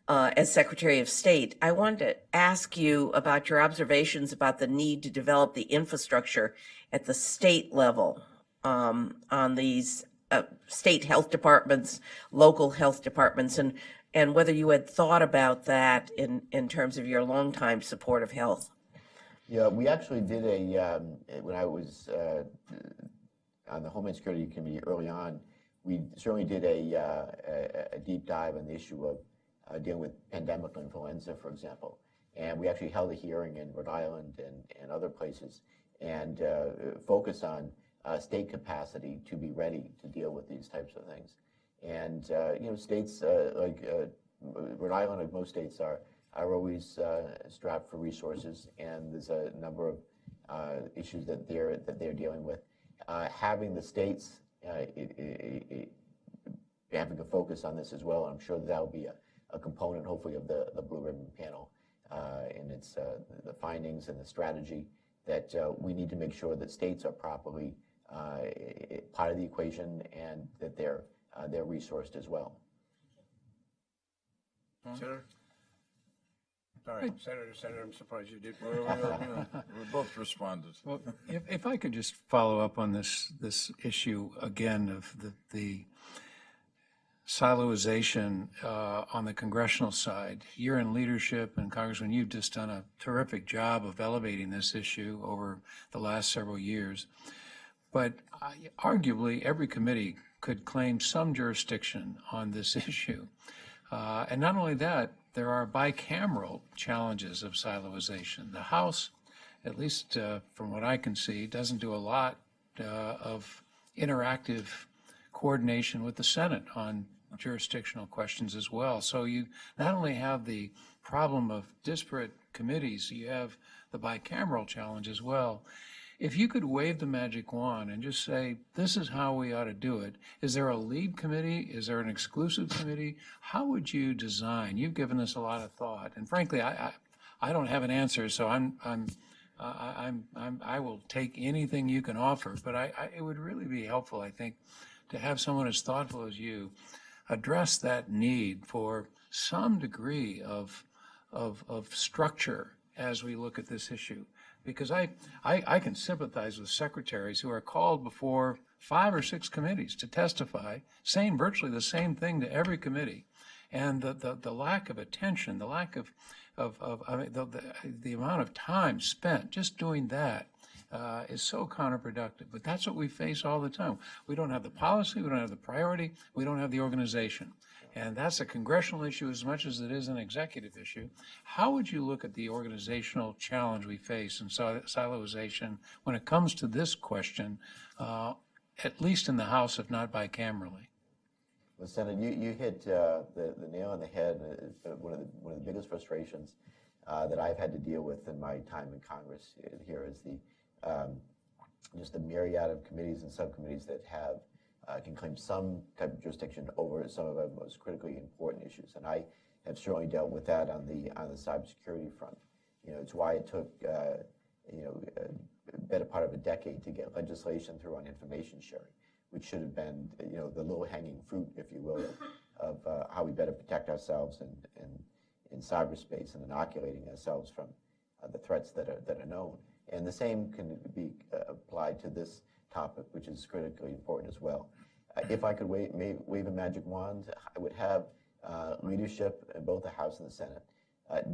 as Secretary of State, I wanted to ask you about your observations about the need to develop the infrastructure at the state level on these state health departments, local health departments, and whether you had thought about that in terms of your longtime support of health. Yeah, we actually did when I was on the Homeland Security Committee early on, we certainly did a deep dive on the issue of dealing with pandemic influenza, for example. And we actually held a hearing in Rhode Island and other places and focus on state capacity to be ready to deal with these types of things. And states like Rhode Island, like most states, are always strapped for resources, and there's a number of issues that they're dealing with. Having the states having a focus on this as well, I'm sure that will be a component, hopefully, of the Blue Ribbon Panel and its the findings and the strategy that we need to make sure that states are properly part of the equation and that they're resourced as well. Senator? Sorry, Senator, I'm surprised you did. We both responded. Well, if I could just follow up on this issue again of the siloization on the congressional side. You're in leadership, and Congressman, you've just done a terrific job of elevating this issue over the last several years. But arguably, every committee could claim some jurisdiction on this issue. And not only that, there are bicameral challenges of siloization. The House, at least from what I can see, doesn't do a lot of interactive coordination with the Senate on jurisdictional questions as well. So you not only have the problem of disparate committees, you have the bicameral challenge as well. If you could wave the magic wand and just say, this is how we ought to do it, is there a lead committee? Is there an exclusive committee? How would you design? You've given this a lot of thought, and frankly, I don't have an answer, so I will take anything you can offer. But it would really be helpful, I think, to have someone as thoughtful as you address that need for some degree of structure as we look at this issue. Because I can sympathize with secretaries who are called before 5 or 6 committees to testify, saying virtually the same thing to every committee. And the lack of attention, the lack of the amount of time spent just doing that is so counterproductive. But that's what we face all the time. We don't have the policy, we don't have the priority, we don't have the organization. And that's a congressional issue as much as it is an executive issue. How would you look at the organizational challenge we face in siloization when it comes to this question, at least in the House, if not bicamerally? Well, Senator, you hit the nail on the head. One of the biggest frustrations that I've had to deal with in my time in Congress here is just the myriad of committees and subcommittees that can claim some type of jurisdiction over some of our most critically important issues. And I have certainly dealt with that on the cybersecurity front. It's why it took a better part of a decade to get legislation through on information sharing, which should have been the low-hanging fruit, if you will, of how we better protect ourselves in cyberspace and inoculating ourselves from the threats that are known. And the same can be applied to this topic, which is critically important as well. If I could wave a magic wand, I would have leadership in both the House and the Senate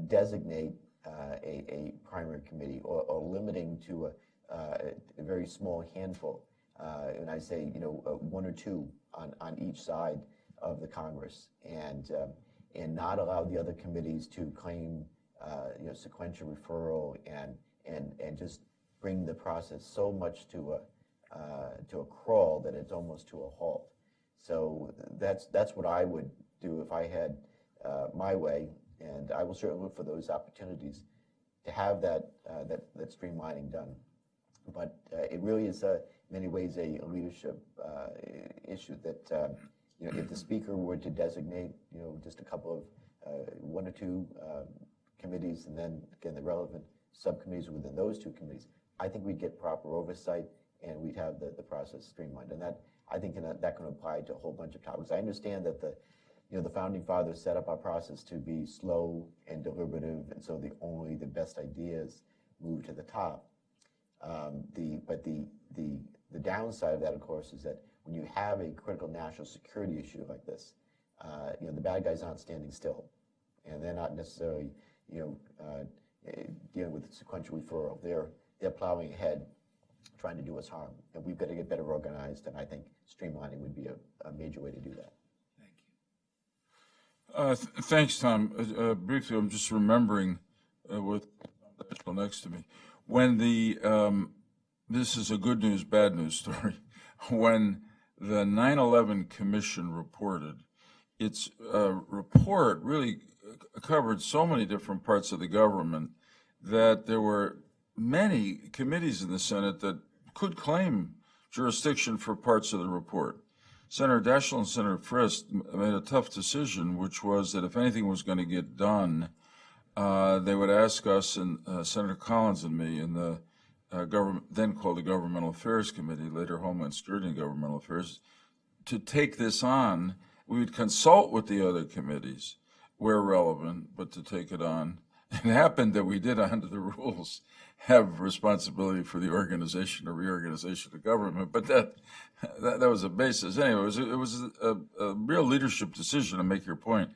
designate a primary committee or limiting to a very small handful. And I say, one or two on each side of the Congress, and not allow the other committees to claim, sequential referral and just bring the process so much to a crawl that it's almost to a halt. So that's what I would do if I had my way, and I will certainly look for those opportunities to have that streamlining done. But it really is, in many ways, a leadership issue that, if the Speaker were to designate, just a couple of one or two committees, and then, again, the relevant subcommittees within those two committees, I think we'd get proper oversight and we'd have the process streamlined. And that, I think, that can apply to a whole bunch of topics. I understand that the Founding Fathers set up our process to be slow and deliberative, and so only the best ideas move to the top. But the downside of that, of course, is that when you have a critical national security issue like this, the bad guys aren't standing still, and they're not necessarily, dealing with sequential referral. They're plowing ahead, trying to do us harm, and we've got to get better organized. And I think streamlining would be a major way to do that. Thanks, Tom. Briefly, I'm just remembering with the people next to me, when this is a good news, bad news story. When the 9/11 Commission reported, its report really covered so many different parts of the government that there were many committees in the Senate that could claim jurisdiction for parts of the report. Senator Daschle and Senator Frist made a tough decision, which was that if anything was going to get done, they would ask us and Senator Collins and me in the government, then called the Governmental Affairs Committee, later Homeland Security and Governmental Affairs, to take this on. We would consult with the other committees where relevant, but to take it on. It happened that we did, under the rules, have responsibility for the organization or reorganization of government, but that was a basis. Anyway, it was a real leadership decision, to make your point.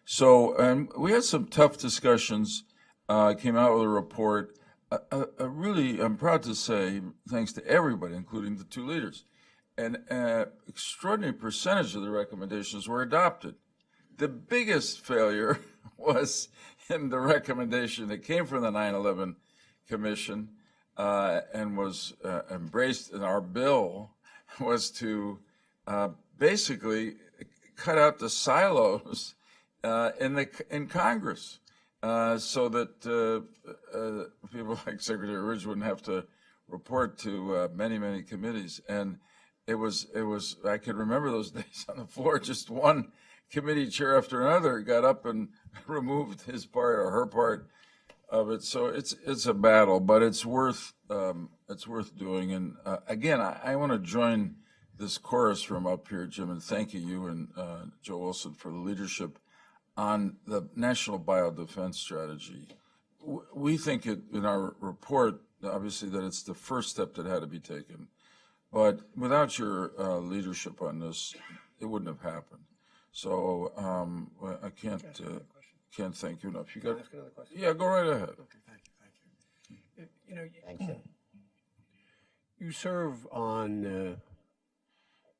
So we had some tough discussions, came out with a report. Really, I'm proud to say, thanks to everybody, including the two leaders, an extraordinary percentage of the recommendations were adopted. The biggest failure was in the recommendation that came from the 9/11 Commission and was embraced in our bill, was to basically cut out the silos in Congress, so that people like Secretary Ridge wouldn't have to report to many committees. And it was I can remember those days on the floor. Just one committee chair after another got up and removed his part or her part of it. So it's a battle, but it's worth doing. And again, I want to join this chorus from up here, Jim, and thanking you and Joe Wilson for the leadership on the National Biodefense Strategy. We think in our report, obviously, that it's the first step that had to be taken. But without your leadership on this, it wouldn't have happened. So I can't thank you enough. You got? Ask another question? Yeah, go right ahead. Okay, thank you. Thanks, Jim. You serve on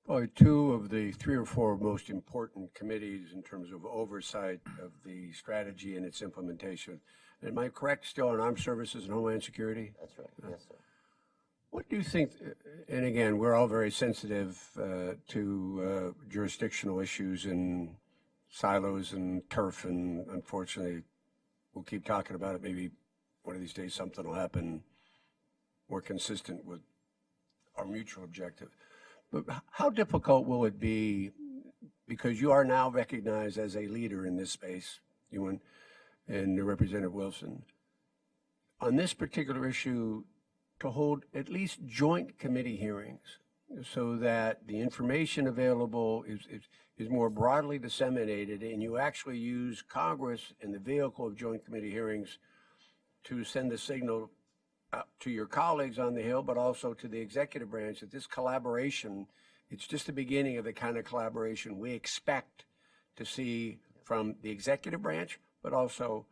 Probably two of the three or four most important committees in terms of oversight of the strategy and its implementation. Am I correct still on Armed Services and Homeland Security? That's right. Yes, sir. What do you think, and again, we're all very sensitive to jurisdictional issues and silos and turf, and unfortunately, we'll keep talking about it. Maybe one of these days something will happen more consistent with our mutual objective. But how difficult will it be, because you are now recognized as a leader in this space, you and Representative Wilson, on this particular issue, to hold at least joint committee hearings so that the information available is more broadly disseminated, and you actually use Congress in the vehicle of joint committee hearings to send a signal to your colleagues on the Hill, but also to the executive branch, that this collaboration, it's just the beginning of the kind of collaboration we expect to see from the executive branch, but also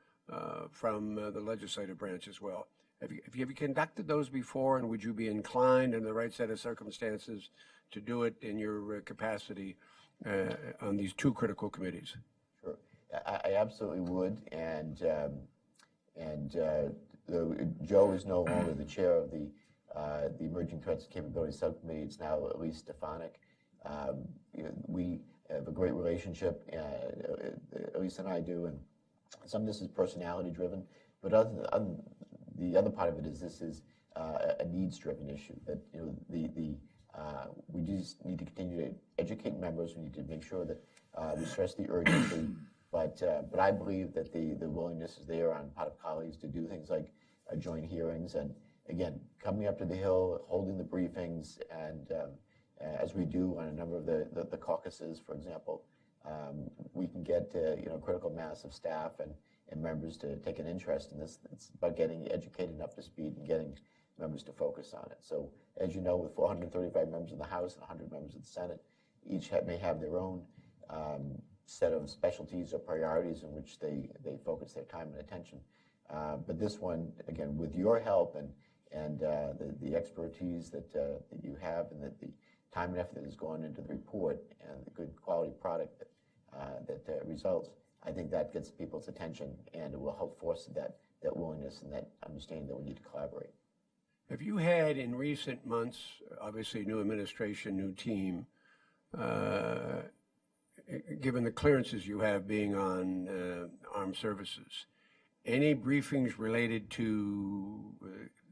from the legislative branch as well. Have you conducted those before, and would you be inclined in the right set of circumstances to do it in your capacity on these two critical committees? Sure. I absolutely would, and Joe is no longer the chair of the Emerging Threats Capability Subcommittee. It's now Elise Stefanik. We have a great relationship, Elise and I do, and some of this is personality driven, but the other part of it is this is a needs-driven issue. That we just need to continue to educate members. We need to make sure that we stress the urgency. But I believe that the willingness is there on part of colleagues to do things like joint hearings, and again, coming up to the Hill, holding the briefings, and as we do on a number of the caucuses, for example, we can get critical mass of staff and members to take an interest in this. It's about getting educated and up to speed and getting members to focus on it. So as you know, with 435 members in the House and 100 members in the Senate, each may have their own set of specialties or priorities in which they focus their time and attention. But this one, again, with your help and the expertise that you have, and that the time and effort that has gone into the report and the good quality product that results, I think that gets people's attention, and it will help foster that willingness and that understanding that we need to collaborate. Have you had in recent months, obviously new administration, new team, given the clearances you have being on armed services, any briefings related to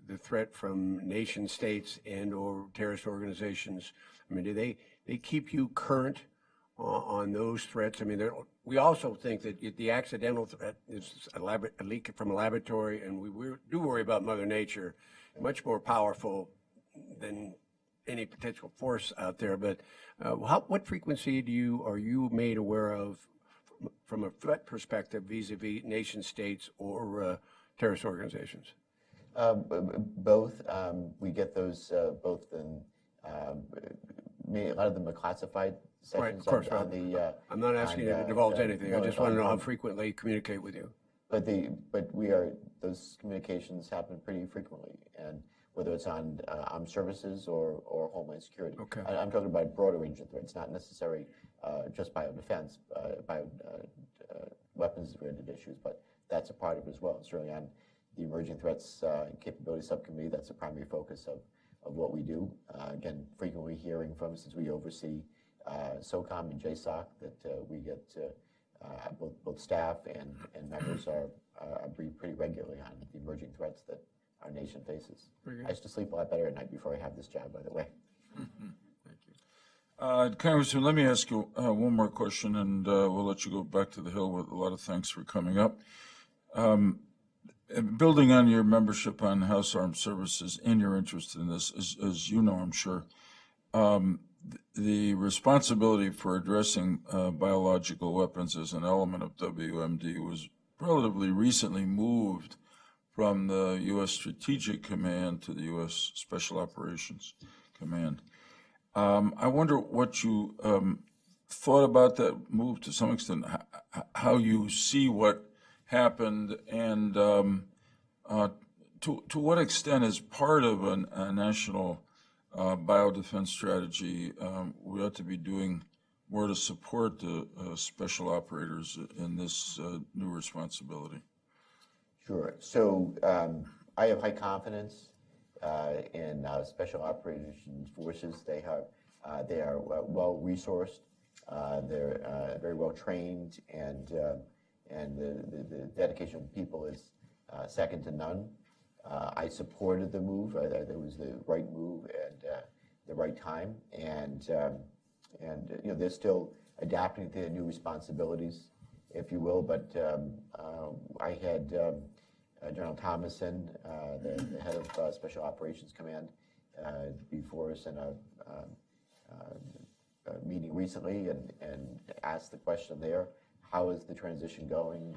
the threat from nation states and or terrorist organizations? I mean, do they keep you current on those threats? I mean, we also think that the accidental threat is a leak from a laboratory, and we do worry about Mother Nature, much more powerful than any potential force out there. But what frequency are you made aware of from a threat perspective vis-a-vis nation states or terrorist organizations? Both. We get those both in. A lot of them are classified sections. Right, of course. On the. I'm not asking you to divulge anything. I just want to know how frequently you communicate with you. But those communications happen pretty frequently, and whether it's on armed services or Homeland Security. Okay. I'm talking about a broader range of threats, not necessarily just biodefense, weapons-related issues, but that's a part of it as well. Certainly on the Emerging Threats Capability Subcommittee, that's the primary focus of what we do. Again, frequently hearing from, since we oversee SOCOM and JSOC, that we get both staff and members are briefed pretty regularly on the emerging threats that our nation faces. I used to sleep a lot better at night before I have this job, by the way. Congressman, let me ask you one more question, and we'll let you go back to the Hill with a lot of thanks for coming up. Building on your membership on House Armed Services and your interest in this, as you know, I'm sure, the responsibility for addressing biological weapons as an element of WMD was relatively recently moved from the U.S. Strategic Command to the U.S. Special Operations Command. I wonder what you thought about that move to some extent, how you see what happened, and to what extent, as part of a national biodefense strategy, we ought to be doing more to support the special operators in this new responsibility. Sure. So I have high confidence in special operations forces. They are well resourced. They're very well trained, and the dedication of the people is second to none. I supported the move. I thought it was the right move and the right time. And they're still adapting to new responsibilities, if you will. But I had General Thomason, the head of Special Operations Command, before us in a meeting recently, and asked the question there: how is the transition going?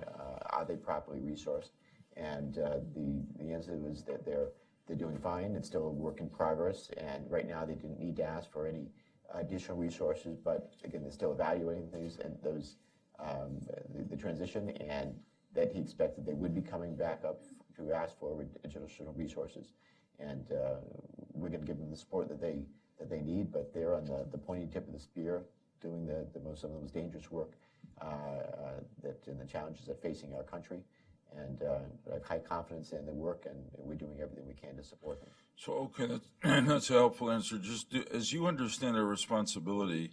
Are they properly resourced? And the answer was that they're doing fine. It's still a work in progress, and right now they didn't need to ask for any additional resources. But again, they're still evaluating things and the transition, and that he expected they would be coming back up to ask for additional resources. And we're going to give them the support that they need. But they're on the pointy tip of the spear, doing some of the most dangerous work and the challenges that facing our country. And I have high confidence in their work, and we're doing everything we can to support them. So, okay, that's a helpful answer. Just as you understand their responsibility,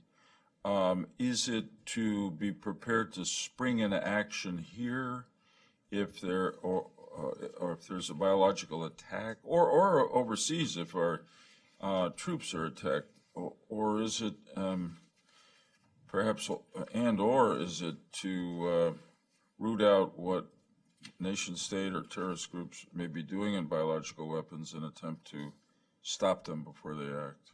is it to be prepared to spring into action here if if there's a biological attack, or overseas if our troops are attacked, or is it perhaps, or is it to root out what nation state or terrorist groups may be doing in biological weapons and attempt to stop them before they act?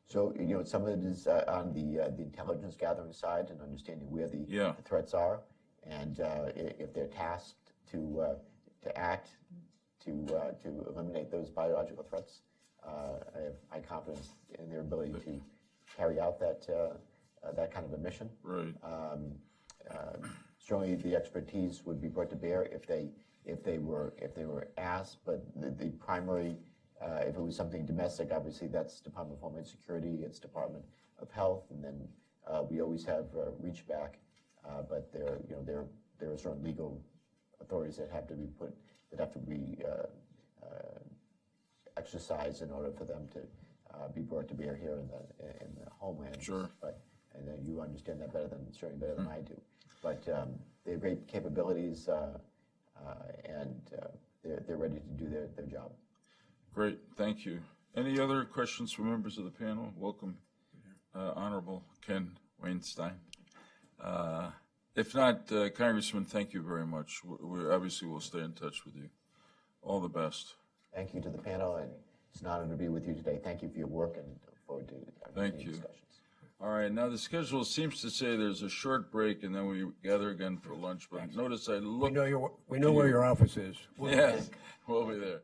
So, some of it is on the intelligence gathering side and understanding where the threats are, and if they're tasked to act to eliminate those biological threats, I have high confidence in their ability to carry out that kind of a mission. Right. Certainly, the expertise would be brought to bear if they were asked. But the primary, if it was something domestic, obviously that's Department of Homeland Security, it's Department of Health, and then we always have reach back. But there are certain legal authorities that have to be exercised in order for them to be brought to bear here in the homeland. Sure. But and then you understand that certainly better than I do. But they have great capabilities, and they're ready to do their job. Great, thank you. Any other questions from members of the panel? Welcome, Honorable Ken Weinstein. If not, Congressman, thank you very much. We obviously will stay in touch with you. All the best. Thank you to the panel, and it's an honor to be with you today. Thank you for your work, and look forward to our discussions. All right, now the schedule seems to say there's a short break and then we gather again for lunch, but notice I look. We know where your office is. Yes, we'll be there.